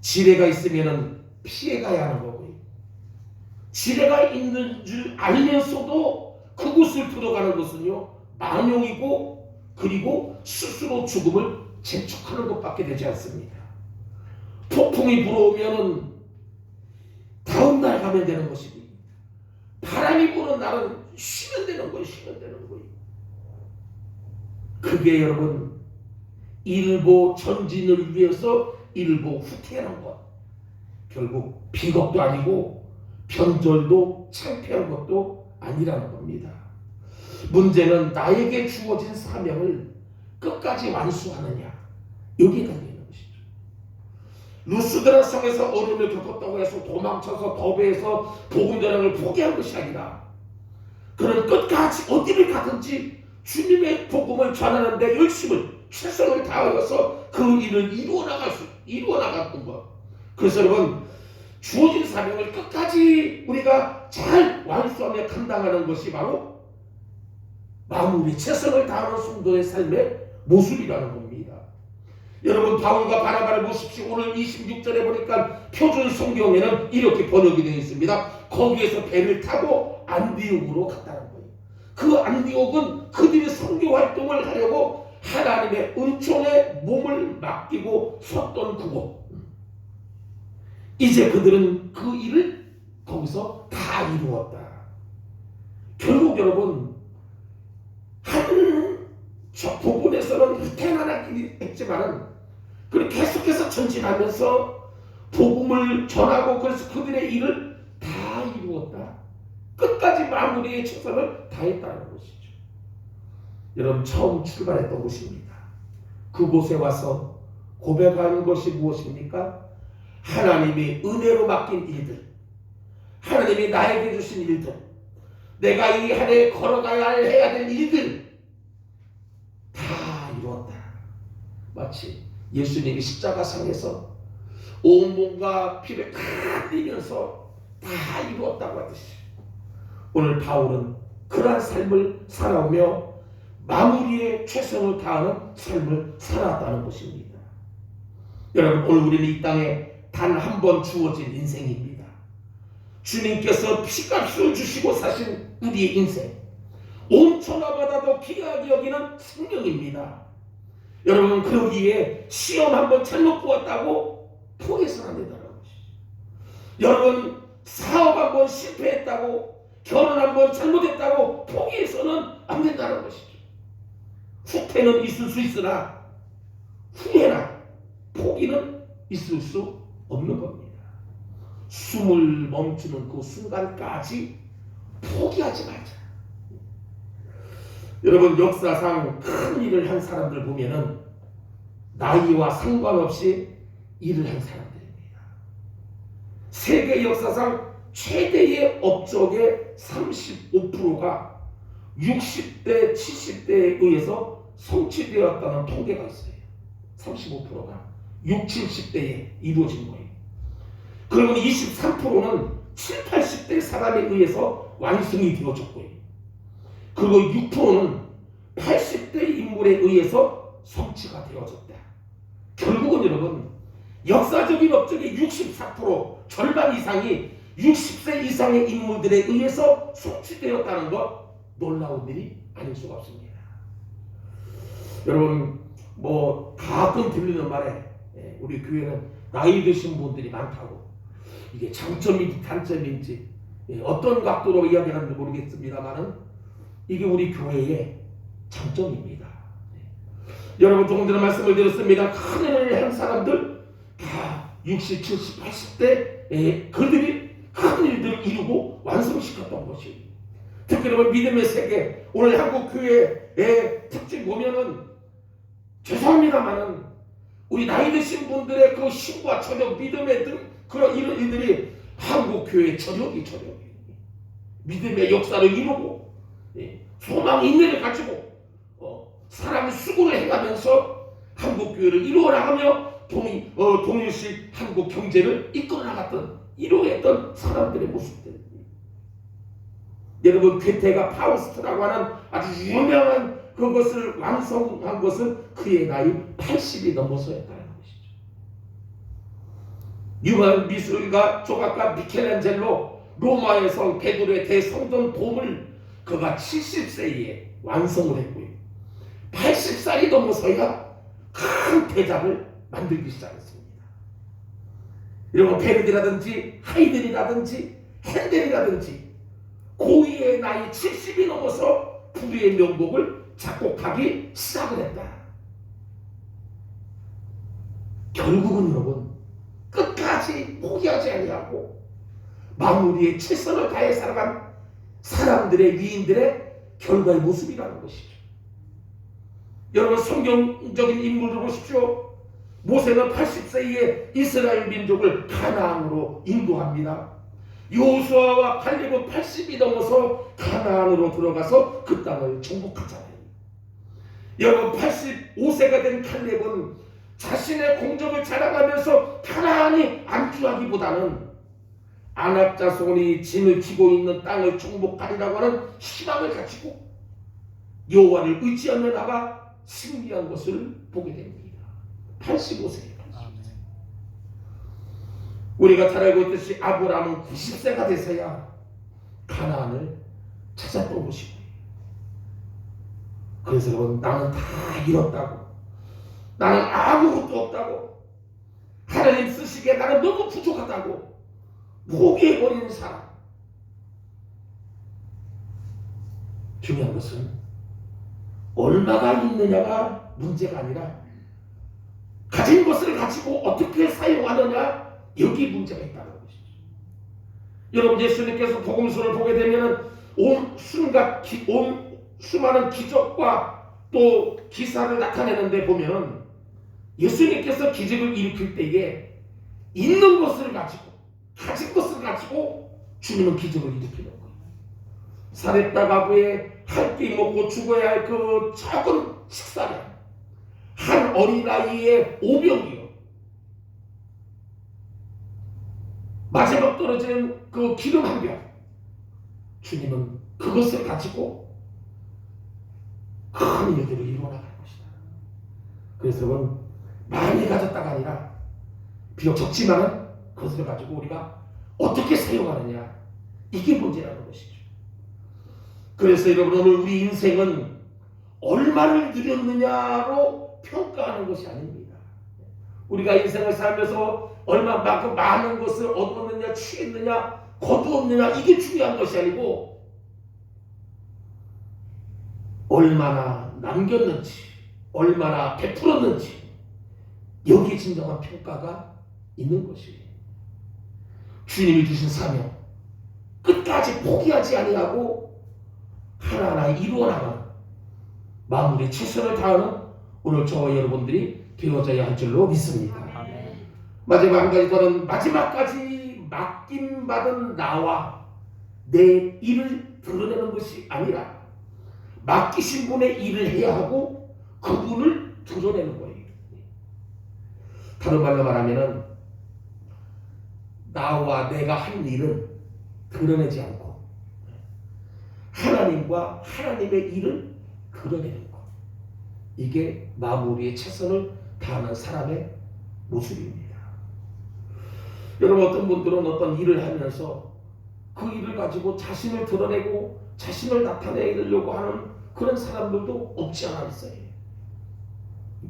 지뢰가 있으면 피해가야 하는 거고요. 지뢰가 있는 줄 알면서도 그곳을 들어가는 것은요, 만용이고 그리고 스스로 죽음을 재촉하는 것밖에 되지 않습니다. 폭풍이 불어오면 다음날 가면 되는 것이고 바람이 부는 날은 쉬면 되는 거예요. 그게 여러분 일보 전진을 위해서 일보 후퇴하는 것, 결국 비겁도 아니고 변절도 창피한 것도 아니라는 겁니다. 문제는 나에게 주어진 사명을 끝까지 완수하느냐, 여기에 달려있는 것이죠. 루스드라 성에서 어려움을 겪었다고 해서 도망쳐서 더베에서 복음 전하를 포기한 것이 아니라 그는 끝까지 어디를 가든지 주님의 복음을 전하는 데 열심을 최선을 다하여서 그 일을 이루어 나갔던 것. 그래서 여러분, 주어진 사명을 끝까지 우리가 잘 완수하며 감당하는 것이 바로 마무리 최선을 다하는 성도의 삶의 모습이라는 겁니다. 여러분, 바울과 바나바를 보십시오. 오늘 26절에 보니까 표준 성경에는 이렇게 번역이 되어 있습니다. 거기에서 배를 타고 안디옥으로 갔다는 거예요. 그 안디옥은 그들이 선교 활동을 하려고 하나님의 은총에 몸을 맡기고 섰던 그곳. 이제 그들은 그 일을 거기서 다 이루었다. 결국 여러분, 저 부분에서는 후퇴하긴 했지만은 그렇게 계속해서 전진하면서 복음을 전하고 그래서 그들의 일을 다 이루었다. 끝까지 마무리의 최선을 다했다는 것이죠. 여러분, 처음 출발했던 곳입니다. 그곳에 와서 고백하는 것이 무엇입니까? 하나님이 은혜로 맡긴 일들, 하나님이 나에게 주신 일들, 내가 이 한 해 걸어가야 해야 될 일들 다 이루었다. 마치 예수님이 십자가상에서 온몸과 피를 다 흘리면서 다 이루었다고 하듯이 오늘 바울은 그러한 삶을 살아오며 마무리에 최선을 다하는 삶을 살아왔다는 것입니다. 여러분, 오늘 우리는 이 땅에 단 한 번 주어진 인생입니다. 주님께서 피값을 주시고 사신 우리의 인생, 온 천하보다도 귀하게 여기는 생명입니다. 여러분, 그러기에 시험 한번 잘못 보았다고 포기해서는 안 된다는 것이죠. 여러분, 사업 한번 실패했다고, 결혼 한번 잘못했다고 포기해서는 안 된다는 것이죠. 후퇴는 있을 수 있으나 후회나 포기는 있을 수 없는 겁니다. 숨을 멈추는 그 순간까지 포기하지 말자. 여러분, 역사상 큰 일을 한 사람들 보면은 나이와 상관없이 일을 한 사람들입니다. 세계 역사상 최대의 업적의 35%가 60대, 70대에 의해서 성취되었다는 통계가 있어요. 35%가 60, 70대에 이루어진 거예요. 그러면 23%는 7, 80대 사람에 의해서 완성이 되어졌고요. 그리고 6%는 80대 인물에 의해서 성취가 되어졌다. 결국은 여러분, 역사적인 업적의 64%, 절반 이상이 60세 이상의 인물들에 의해서 성취되었다는 것, 놀라운 일이 아닐 수가 없습니다. 여러분, 가끔 들리는 말에 우리 교회는 나이 드신 분들이 많다고, 이게 장점인지 단점인지 어떤 각도로 이야기하는지 모르겠습니다만은 이게 우리 교회의 장점입니다. 여러분, 조금 전에 말씀을 드렸습니다. 큰 일을 한 사람들 다 60, 70, 80대 그들이 큰 일들을 이루고 완성시켰던 것이, 특히 여러분 믿음의 세계, 오늘 한국 교회의 특징 보면은 죄송합니다만은 우리 나이 드신 분들의 그 힘과 저력, 믿음의 그런 이런 일들이 한국 교회의 저력이에요. 믿음의 역사를 이루고 소망, 인내를 가지고 사랑의 수고를 해가면서 한국 교회를 이루어 나가며 동일시 한국 경제를 이끌어 나갔던, 이루어했던 사람들의 모습들. 여러분, 괴테가 파우스트라고 하는 아주 유명한 그것을 완성한 것은 그의 나이 80이 넘어서였다는 것이죠. 유명한 미술가 조각가 미켈란젤로 로마의 성 베드로의 대성전 돔을 그가 70세에 완성을 했고요. 80살이 넘어서야 큰 대작을 만들기 시작했습니다. 이런 베르디라든지 하이든이라든지 핸델이라든지 고위의 나이 70이 넘어서 불의의 명곡을 작곡하기 시작을 했다. 결국은 여러분, 끝까지 포기하지 아니하고 마무리에 최선을 다해 살아간 사람들의, 위인들의 결과의 모습이라는 것이죠. 여러분, 성경적인 인물을 보십시오. 모세는 80세에 이스라엘 민족을 가나안으로 인도합니다. 여호수아와 갈렙은 80이 넘어서 가나안으로 들어가서 그 땅을 정복하잖아요. 여러분, 85세가 된 갈렙은 자신의 공적을 자랑하면서 가나안이 안주하기보다는 아낙 자손이 짐을 지고 있는 땅을 정복하리라고 하는 희망을 가지고 여호와를 의지하며 나가 승리한 것을 보게 됩니다. 85세. 우리가 잘 알고 있듯이 아브라함은 90세가 돼서야 가나안을 찾았던 것이고, 그래서 여러분, 나는 다 잃었다고, 나는 아무것도 없다고, 하나님 쓰시기에 나는 너무 부족하다고 포기해버리는 사람. 중요한 것은 얼마가 있느냐가 문제가 아니라 가진 것을 가지고 어떻게 사용하느냐, 여기 문제가 있다는 것이죠. 여러분, 예수님께서 복음서를 보게 되면 온 수많은 기적과 또 기사를 나타내는데 보면 예수님께서 기적을 일으킬 때에 있는 것을 가지고, 가진 것을 가지고 주님은 기적을 일으키는 거예요. 사렙다 가부에 한 끼 먹고 죽어야 할 그 작은 식사량, 한 어린아이의 오병이요, 마지막 떨어지는 그 기름 한 병, 주님은 그것을 가지고 큰 일들을 이루어 나갈 것이다. 그래서 여러분, 많이 가졌다가 아니라 비록 적지만은 그것을 가지고 우리가 어떻게 사용하느냐, 이게 문제라는 것이죠. 그래서 여러분, 오늘 우리 인생은 얼마를 누렸느냐로 평가하는 것이 아닙니다. 우리가 인생을 살면서 얼마만큼 많은 것을 얻었느냐, 취했느냐, 거두었느냐, 이게 중요한 것이 아니고 얼마나 남겼는지, 얼마나 베풀었는지, 여기에 진정한 평가가 있는 것이에요. 주님이 주신 사명, 끝까지 포기하지 아니하고 하나하나 이루어나가는, 마무리 최선을 다하는 오늘 저와 여러분들이 되어져야 할 줄로 믿습니다. 마지막 한 가지 더는 마지막까지 맡김받은 나와 내 일을 드러내는 것이 아니라 맡기신 분의 일을 해야 하고 그분을 드러내는 거예요. 다른 말로 말하면은 나와 내가 한 일은 드러내지 않고 하나님과 하나님의 일을 드러내는 것. 이게 마무리에 최선을 다하는 사람의 모습입니다. 여러분, 어떤 분들은 어떤 일을 하면서 그 일을 가지고 자신을 드러내고 자신을 나타내려고 하는 그런 사람들도 없지 않아 있어요.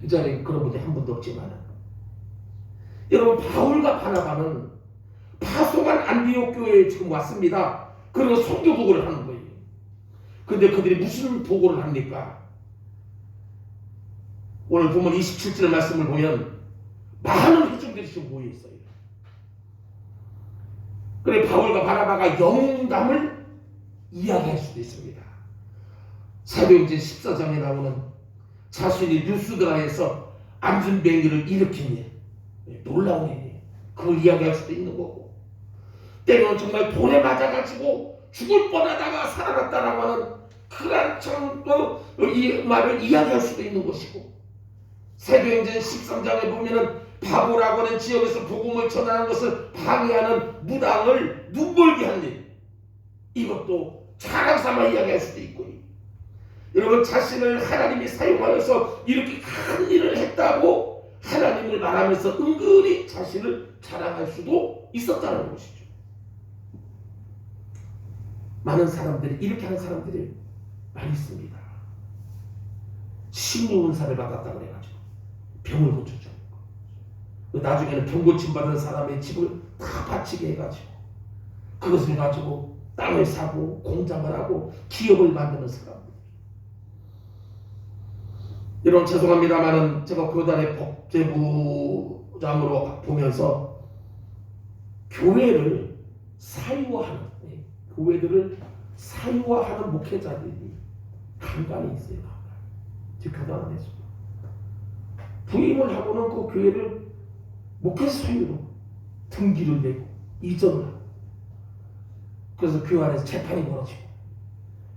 이 자리에 그런 분이 한 분도 없지만, 여러분, 바울과 바나바는 파송한 안디옥 교회에 지금 왔습니다. 그리고 선교 도구를 하는 거예요. 근데 그들이 무슨 도구를 합니까? 오늘 보면 27절 말씀을 보면 많은 회중들이 지금 모여 있어요. 그래, 바울과 바나바가 영담을 이야기할 수도 있습니다. 사도행전 14장에 나오는 자신이 루스드라에서 안전뱅이를 일으킨 일, 놀라운 일이에요. 그걸 이야기할 수도 있는 거고, 때로는 정말 돌에 맞아가지고 죽을 뻔하다가 살아났다라고 하는 그런 이 말을 이야기할 수도 있는 것이고, 사도행전 13장에 보면은 바보라고 하는 지역에서 복음을 전하는 것을 방해하는 무당을 눈멀게 한 일, 이것도 자랑 삼아 이야기할 수도 있고, 여러분, 자신을 하나님이 사용하여서 이렇게 큰 일을 했다고 하나님을 말하면서 은근히 자신을 자랑할 수도 있었다는 것이죠. 많은 사람들이 이렇게 하는 사람들이 많이 있습니다. 신유 은사를 받았다고 그래가지고 병을 고쳐줘. 나중에는 병 고침 받은 사람의 집을 다 바치게 해가지고 그것을 가지고 땅을 사고 공장을 하고 기업을 만드는 사람들. 여러분, 죄송합니다만은 제가 교단의 법제부장으로 보면서 교회를 사유화하는, 교회들을 사유화하는 목회자들이 간간히 있어요. 제 교단 안에서 부임을 하고는 그 교회를 목회 사유로 등기를 내고 이전을 하고, 그래서 교회 안에서 재판이 벌어지고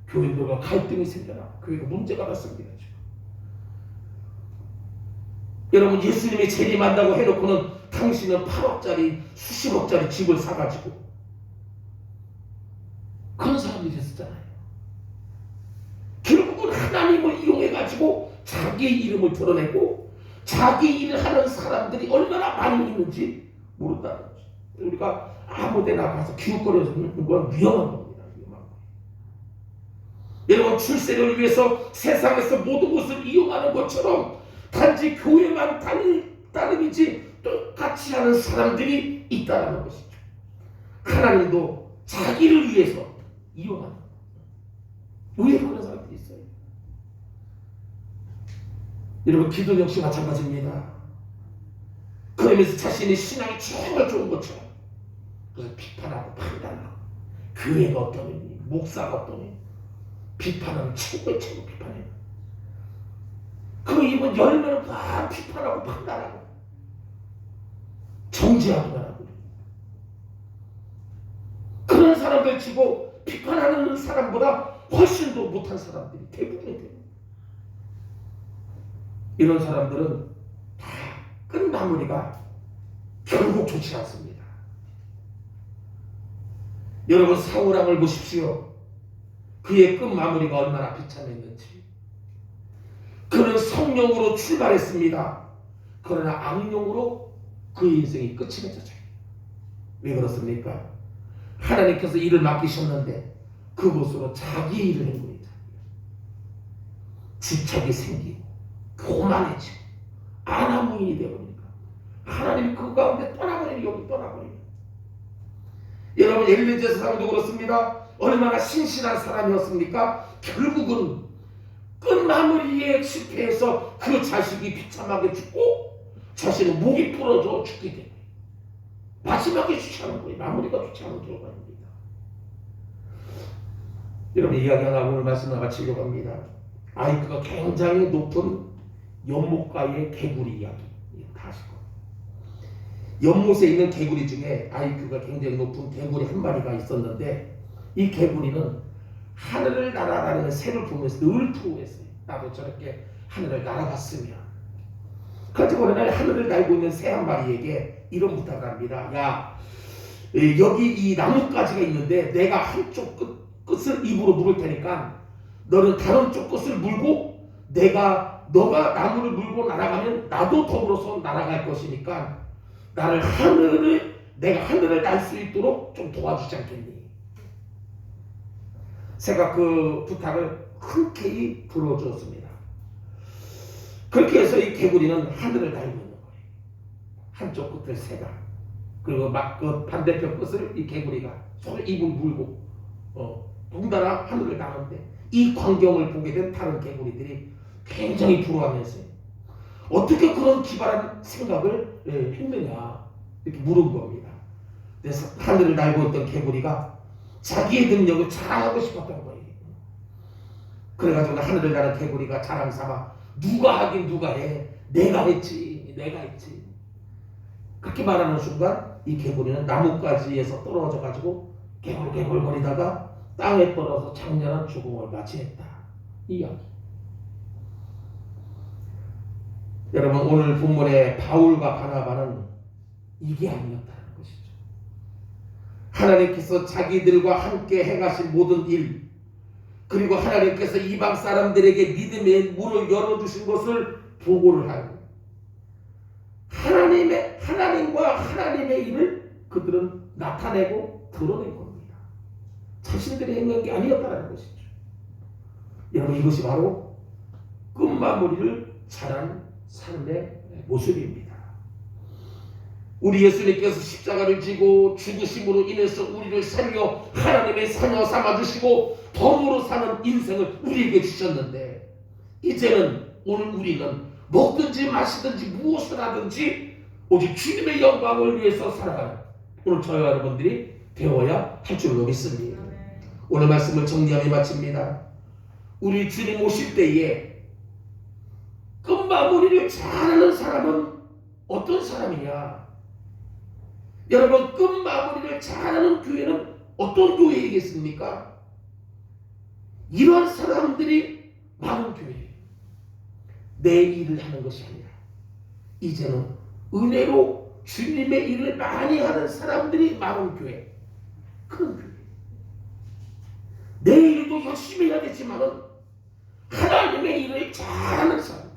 교인들과 갈등이 생겨나고 교회가 문제가 발생돼요. 여러분, 예수님이 재림한다고 해놓고는 당신은 8억짜리 수십억짜리 집을 사가지고 그런 사람들이 있었잖아요. 결국은 하나님을 이용해가지고 자기의 이름을 드러내고 자기 일을 하는 사람들이 얼마나 많이 있는지 모른다는 거죠. 우리가 아무데나 가서 기웃거리는 건 위험한 겁니다. 위험한 거예요. 여러분, 출세를 위해서 세상에서 모든 것을 이용하는 것처럼 단지 교회만 따름이지 똑같이 하는 사람들이 있다는 것이죠. 하나님도 자기를 위해서 이용하는 거예요. 의외로 그런 사람들이 있어요. 여러분, 기도 역시 마찬가지입니다. 그러면서 자신의 신앙이 정말 좋은 것처럼 그래서 비판하고 판단하고, 교회가 어떠니 목사가 어떠니 비판하면 최고 비판해요. 그 입은 열면 막 비판하고 판단하고 정죄하기만 하고, 그런 사람들 치고 비판하는 사람보다 훨씬 더 못한 사람들이 대부분이 돼요. 이런 사람들은 다 끝마무리가 결국 좋지 않습니다. 여러분, 사울왕을 보십시오. 그의 끝마무리가 얼마나 비참했는지. 그는 성령으로 출발했습니다. 그러나 악령으로 그의 인생이 끝이 맺어져요. 왜 그렇습니까? 하나님께서 일을 맡기셨는데 그곳으로 자기 일을 한 거예요. 집착이 생기고 교만해지고 안하무인이 되어버리니까 하나님이 그 가운데 떠나버리니 여기 떠나버리니. 여러분, 엘리제 사람도 그렇습니다. 얼마나 신실한 사람이었습니까? 결국은 끝마무리에 실패해서 그 자식이 비참하게 죽고 자신은 목이 부러져 죽게 된 거예요. 마지막에 좋지 않은 거예요. 마무리가 좋지 않은 결과입니다. 여러분, 이야기 하나 오늘 말씀을 마치려고 합니다. 아이크가 굉장히 높은 연못가의 개구리 이야기. 다 아실 거예요. 연못에 있는 개구리 중에 IQ가 굉장히 높은 개구리 한 마리가 있었는데 이 개구리는 하늘을 날아다니는 새를 보면서 늘 투호했어요. 나도 저렇게 하늘을 날아갔으면. 그래서 어느 날 하늘을 날고 있는 새 한 마리에게 이런 부탁을 합니다. 야, 여기 이 나뭇가지가 있는데 내가 한쪽 끝을 입으로 물을 테니까 너는 다른 쪽 끝을 물고 너가 나무를 물고 날아가면 나도 더불어서 날아갈 것이니까 내가 하늘을 날 수 있도록 좀 도와주지 않겠니? 새가 그 부탁을 흔쾌히 들어주었습니다. 그렇게 해서 이 개구리는 하늘을 날고 있는 거예요. 한쪽 끝을 새가, 그리고 막 그 반대편 끝을 이 개구리가 손에 입을 물고 덩달아 하늘을 나는데 이 광경을 보게 된 다른 개구리들이 굉장히 부러워하면서 어떻게 그런 기발한 생각을 했느냐 이렇게 물은 겁니다. 그래서 하늘을 날고 있던 개구리가 자기의 능력을 자랑하고 싶었던 거예요. 그래가지고 하늘을 나는 개구리가 자랑삼아 누가 하긴 누가 해, 내가 했지. 그렇게 말하는 순간 이 개구리는 나뭇가지에서 떨어져가지고 개굴개굴거리다가 땅에 떨어져 장렬한 죽음을 맞이했다. 이 이야기. 여러분, 오늘 본문의 바울과 바나바는 이게 아니었다는 것이죠. 하나님께서 자기들과 함께 행하신 모든 일, 그리고 하나님께서 이방 사람들에게 믿음의 문을 열어주신 것을 보고를 하고 하나님과 하나님의 일을 그들은 나타내고 드러낸 겁니다. 자신들이 행한 게 아니었다는 것이죠. 여러분, 이것이 바로 끝마무리를 잘한 삶의 모습입니다. 우리 예수님께서 십자가를 지고 죽으심으로 인해서 우리를 살려 하나님의 자녀 삼아주시고 덤으로 사는 인생을 우리에게 주셨는데, 이제는 오늘 우리는 먹든지 마시든지 무엇을 하든지 오직 주님의 영광을 위해서 살아가는 오늘 저와 여러분들이 되어야 할 줄로 믿습니다. 오늘 말씀을 정리하며 마칩니다. 우리 주님 오실 때에 끝마무리를 잘하는 사람은 어떤 사람이냐? 여러분, 끝마무리를 잘하는 교회는 어떤 교회이겠습니까? 이런 사람들이 많은 교회예요. 내 일을 하는 것이 아니라 이제는 은혜로 주님의 일을 많이 하는 사람들이 많은 교회, 그런 교회. 내 일도 열심히 해야겠지만은 하나님의 일을 잘하는 사람들.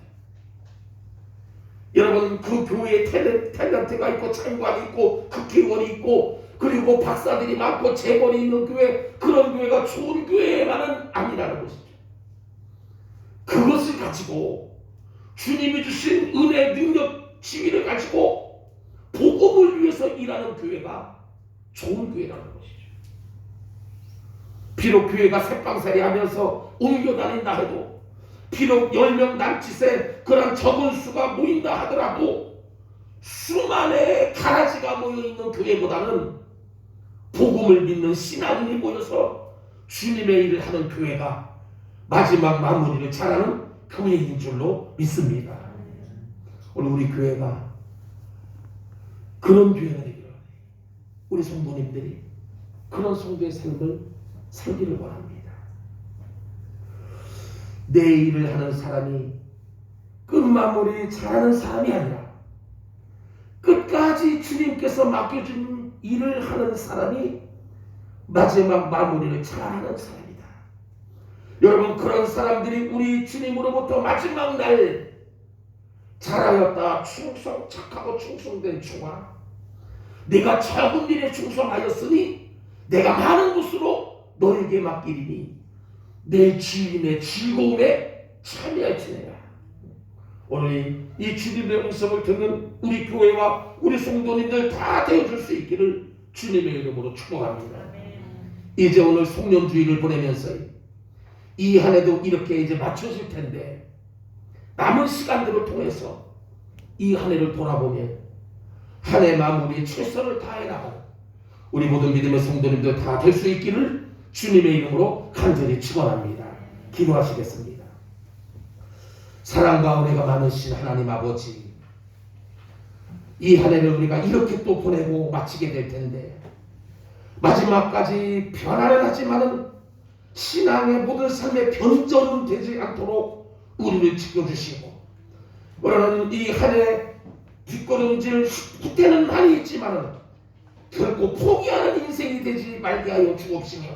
여러분, 그 교회에 탤런트가 있고 창관이 있고 국회의원이 있고 그리고 박사들이 많고 재벌이 있는 교회, 그런 교회가 좋은 교회만은 아니라는 것이죠. 그것을 가지고 주님이 주신 은혜, 능력, 지위를 가지고 복음을 위해서 일하는 교회가 좋은 교회라는 것이죠. 비록 교회가 새빵살이 하면서 옮겨다닌다 해도, 비록 10명 남짓의 그런 적은 수가 모인다 하더라도 수만의 가라지가 모여있는 교회보다는 복음을 믿는 신앙인이 모여서 주님의 일을 하는 교회가 마지막 마무리를 잘하는 교회인 줄로 믿습니다. 오늘 우리 교회가 그런 교회가 되기를, 우리 성도님들이 그런 성도의 삶을 살기를 원합니다. 내 일을 하는 사람이 끝마무리 잘하는 사람이 아니라 끝까지 주님께서 맡겨준 일을 하는 사람이 마지막 마무리를 잘하는 사람이다. 여러분, 그런 사람들이 우리 주님으로부터 마지막 날 잘하였다, 충성, 착하고 충성된 종아, 네가 적은 일에 충성하였으니 내가 많은 것으로 너에게 맡기리니 내 주인의 즐거움에 참여할지니라. 오늘 이 주님의 음성을 듣는 우리 교회와 우리 성도님들 다 되어줄 수 있기를 주님의 이름으로 축복합니다. 이제 오늘 송년주일을 보내면서 이 한 해도 이렇게 이제 맞춰질 텐데, 남은 시간들을 통해서 이 한 해를 돌아보며 한 해 마무리에 최선을 다해 나가는 우리 모든 믿음의 성도님들 다 될 수 있기를 주님의 이름으로 간절히 축원합니다. 기도하시겠습니다. 사랑과 은혜가 많으신 하나님 아버지, 이 한 해를 우리가 이렇게 또 보내고 마치게 될 텐데 마지막까지 편안하지만은 신앙의 모든 삶의 변절은 되지 않도록 우리를 지켜주시고 우리는 이 한 해 뒷걸음질 후퇴는 많이 있지만은 결코 포기하는 인생이 되지 말게 하여 주옵시며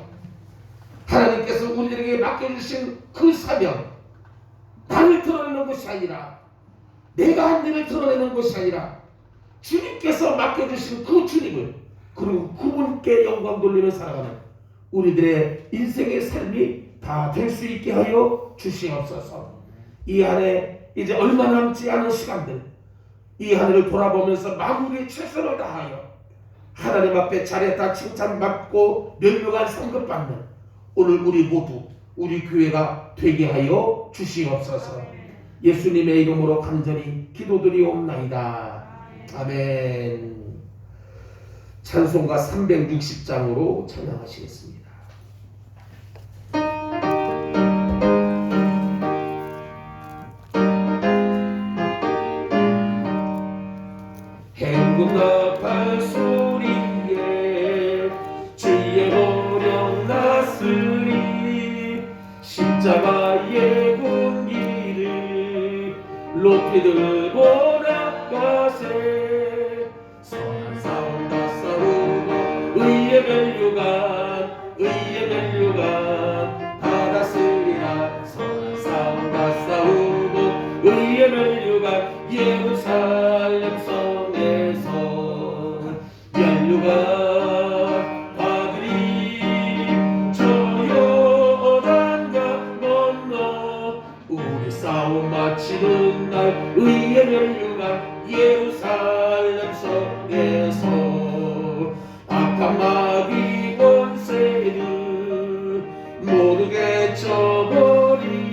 하나님께서 우리들에게 맡겨주신 그 사명 나를 드러내는 것이 아니라 내가 한 일을 드러내는 것이 아니라 주님께서 맡겨주신 그 주님을 그리고 그분께 영광 돌리며 살아가는 우리들의 인생의 삶이 다 될 수 있게 하여 주시옵소서. 이 안에 이제 얼마 남지 않은 시간들 이 한 해를 돌아보면서 마무리에 최선을 다하여 하나님 앞에 잘했다 칭찬받고 면류관 상급받는 오늘 우리 모두 우리 교회가 되게 하여 주시옵소서. 예수님의 이름으로 간절히 기도드리옵나이다. 아멘. 찬송가 360장으로 찬양하시겠습니다. 행군과 발소리에 주의 호령 났으리 십자가의 군기를 높이 들고 나가세 선한 싸움 다 싸우고 의의 멸류관 받았으리라 선한 싸움 다 싸우고 의의 멸류관 예루살렘 성에서 멸류관 받으리 저 요단강 건너 우리 싸움 마치는 날 의의 멸류관 예루살렘 성에서 악한 마귀 권세를 모두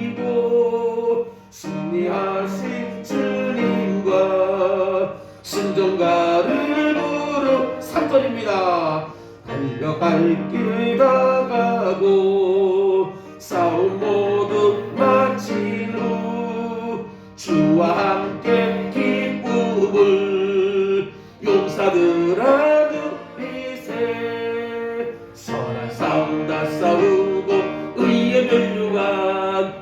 깨쳐버리고 승리하신 주님과 순종가를 부르 3절입니다. 달려갈 길 다 가고 싸움 모두 마친 후 주와 함께 기쁨을 용사들아 누리세 선한 싸움 다 싸우고 의의 멸류관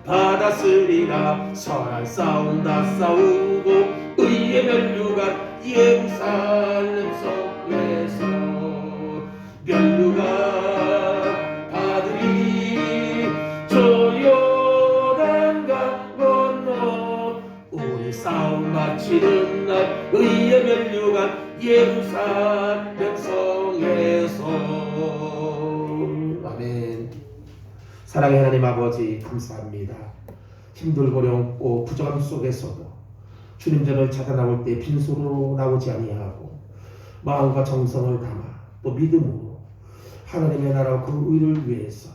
받았으리라 선한 싸움 다 싸우고 의의 멸류관 예루살렘 성에서 멸류관 받으리 저 요단강 건너 우리 싸움 마치는 날 의의 멸류관 예루살렘 성에서. 아멘. 사랑의 하나님 아버지 감사합니다. 힘들고 어렵고 부족함 속에서도 주님 전을 찾아 나올 때 빈손으로 나오지 아니하고 마음과 정성을 담아 또 믿음으로 하나님의 나라와 그 의를 위해서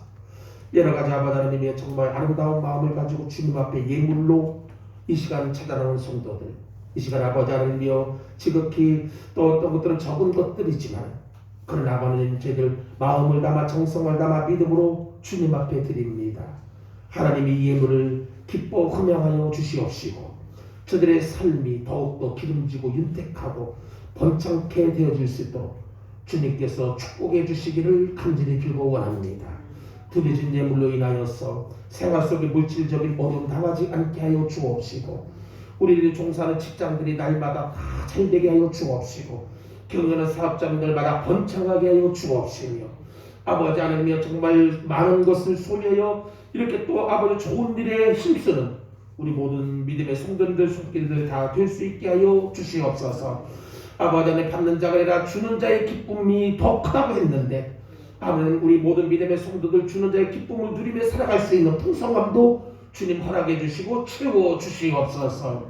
여러 가지 아버지 하나님의 정말 아름다운 마음을 가지고 주님 앞에 예물로 이 시간 찾아나온 성도들 이 시간 아버지 하나님이여 지극히 또 어떤 것들은 적은 것들이지만 그러나 아버님 저희들 마음을 담아 정성을 담아 믿음으로 주님 앞에 드립니다. 하나님이 이 예물을 기뻐 흠양하여 주시옵시고 저들의 삶이 더욱더 기름지고 윤택하고 번창케 되어질 수 있도록 주님께서 축복해 주시기를 간절히 빌고 원합니다. 드려진 예물로 인하여서 생활 속의 물질적인 어려움 당하지 않게 하여 주옵시고 우리들이 종사하는 직장들이 날마다 다 잘되게 하여 주옵시고 경영하는 사업자분들마다 번창하게 하여 주옵시며 아버지 하나님이여 정말 많은 것을 소유하여 이렇게 또 아버지 좋은 일에 힘쓰는 우리 모든 믿음의 성도들 손길들 다 될 수 있게 하여 주시옵소서. 아버지 하나님 받는 자가 아니라 주는 자의 기쁨이 더 크다고 했는데 아버지 우리 모든 믿음의 성도들 주는 자의 기쁨을 누리며 살아갈 수 있는 풍성함도 주님 허락해 주시고 채워 주시옵소서.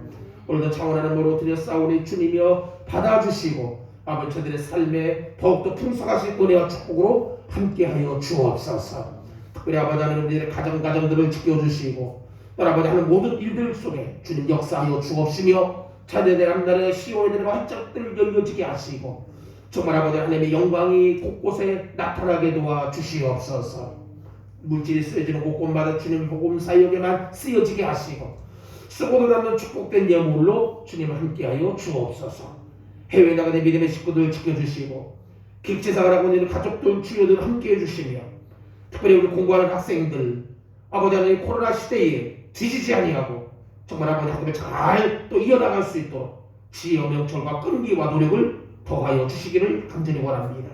오늘도 창원하는 모로 드렸사오니 주님이여 받아주시고 아버지 저들의 삶에 더욱더 풍성하신 은혜와 축복으로 함께하여 주옵소서. 특별히 아버지 하나님 우리들의 가정들을 지켜주시고 또 아버지 하는 모든 일들 속에 주님 역사하여 주옵시며 자녀들 앞날에 시온의 들과 활짝들 열려지게 하시고 정말 아버지 하나님의 영광이 곳곳에 나타나게 도와 주시옵소서. 물질이 쓰여지는 곳곳마다 주님 복음 사역에만 쓰여지게 하시고 쓰고도 남는 축복된 예물로 주님 함께하여 주옵소서. 해외 나가는 믿음의 식구들 지켜주시고 객지생활 하고 있는 가족들 주여들 함께해 주시며 특별히 우리 공부하는 학생들 아버지 하나님 코로나 시대에 뒤지지 아니하고 정말 아버지 하나님을 잘 또 이어나갈 수 있도록 지혜와 명철과 끈기와 노력을 더하여 주시기를 간절히 원합니다.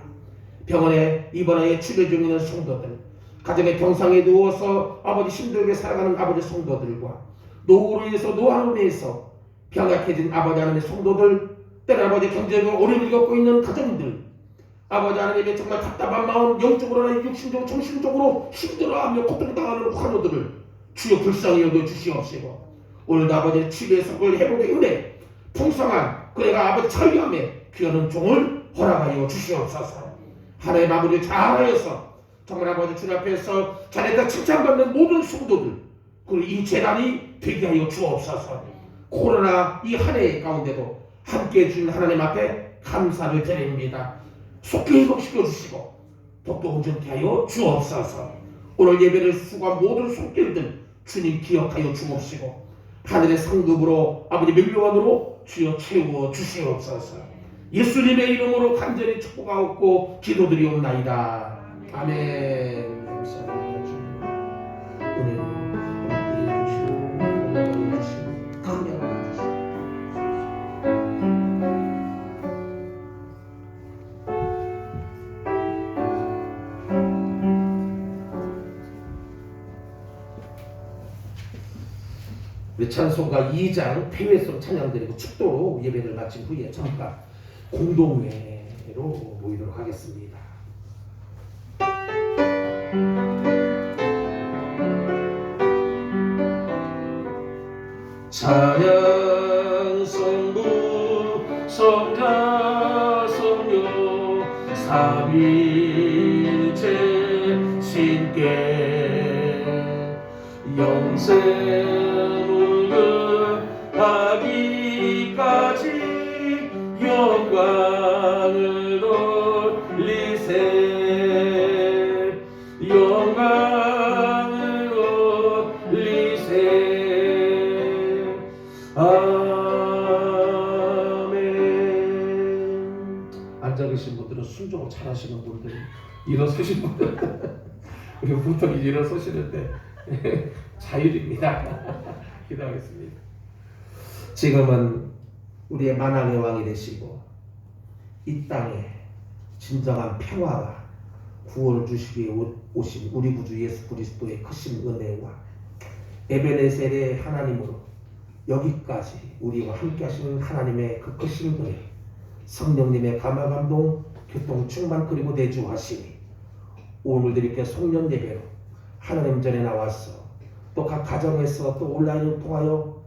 병원에 입원하여 치료 중인 성도들, 가정의 병상에 누워서 아버지 힘들게 살아가는 아버지 성도들과 노후로 인해서 노안으로 인해서 병약해진 아버지 하나님의 성도들, 때로 아버지 경제적으로 어려움을 겪고 있는 가정들, 아버지 하나님의 정말 답답한 마음, 영적으로나 육신적으로 정신적으로 힘들어하며 고통당하는 환우들을 주여 불쌍히 여겨 주시옵시고 오늘도 아버지의 치료의 성을 회복의 은혜 풍성한 그래가 아버지 자유함에 귀하는 종을 허락하여 주시옵소서. 하나의 마무리 잘하여서 정말 아버지 주님 앞에서 잘했다 칭찬받는 모든 성도들 그리고 이 재단이 되게 하여 주옵소서. 코로나 이 한 해 가운데도 함께해 주신 하나님 앞에 감사를 드립니다. 속히 회복시켜 주시고 복도 온전케 하여 주옵소서. 오늘 예배를 수고한 모든 손길들 주님 기억하여 주옵시고 하늘의 상급으로 아버지 멸류관으로 주여 채워 주시옵소서. 예수님의 이름으로 간절히 축복하옵고 기도드리옵나이다. 아멘. 감사합니다. 주님 은혜를 함께해 주시고 건강해 주시고 감명해 주시고 우리 찬송가 2장 폐회성 찬양 드리고 축도로 예배를 마친 후에 잠깐 공동회로 모이도록 하겠습니다. 찬양 성부 성자 성령 삼위일체 신께 영생하기까지 영광을 돌리세 영광을 돌리세 아멘. 앉아 계신 분들은 순종을 잘하시는 분들 일어서신 분들 우리 보통 이제 일어서시는데 자율입니다. 기도하겠습니다. 지금은 우리의 만왕의 왕이 되시고 이 땅에 진정한 평화와 구원을 주시기 위해 오신 우리 구주 예수 그리스도의 크신 은혜와 에베네셀의 하나님으로 여기까지 우리와 함께 하시는 하나님의 그 크신 은혜 성령님의 감화감동 교통 충만 그리고 내주하시니 오늘도 이렇게 송년 예배로 하나님 전에 나와서 또 각 가정에서 또 온라인을 통하여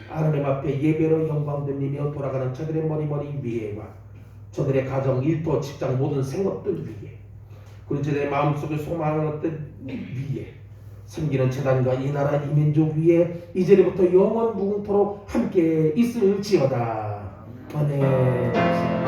하나님 앞에 예배로 영광 돌리며 돌아가는 저들의 머리머리 위에와 저들의 가정, 일터, 직장 모든 생업들 위에 그리고 저들의 마음속에 소망하는 것들 위에 섬기는 재단과 이 나라 이 민족 위에 이제부터 영원 무궁토록 함께 있을지어다. 아멘.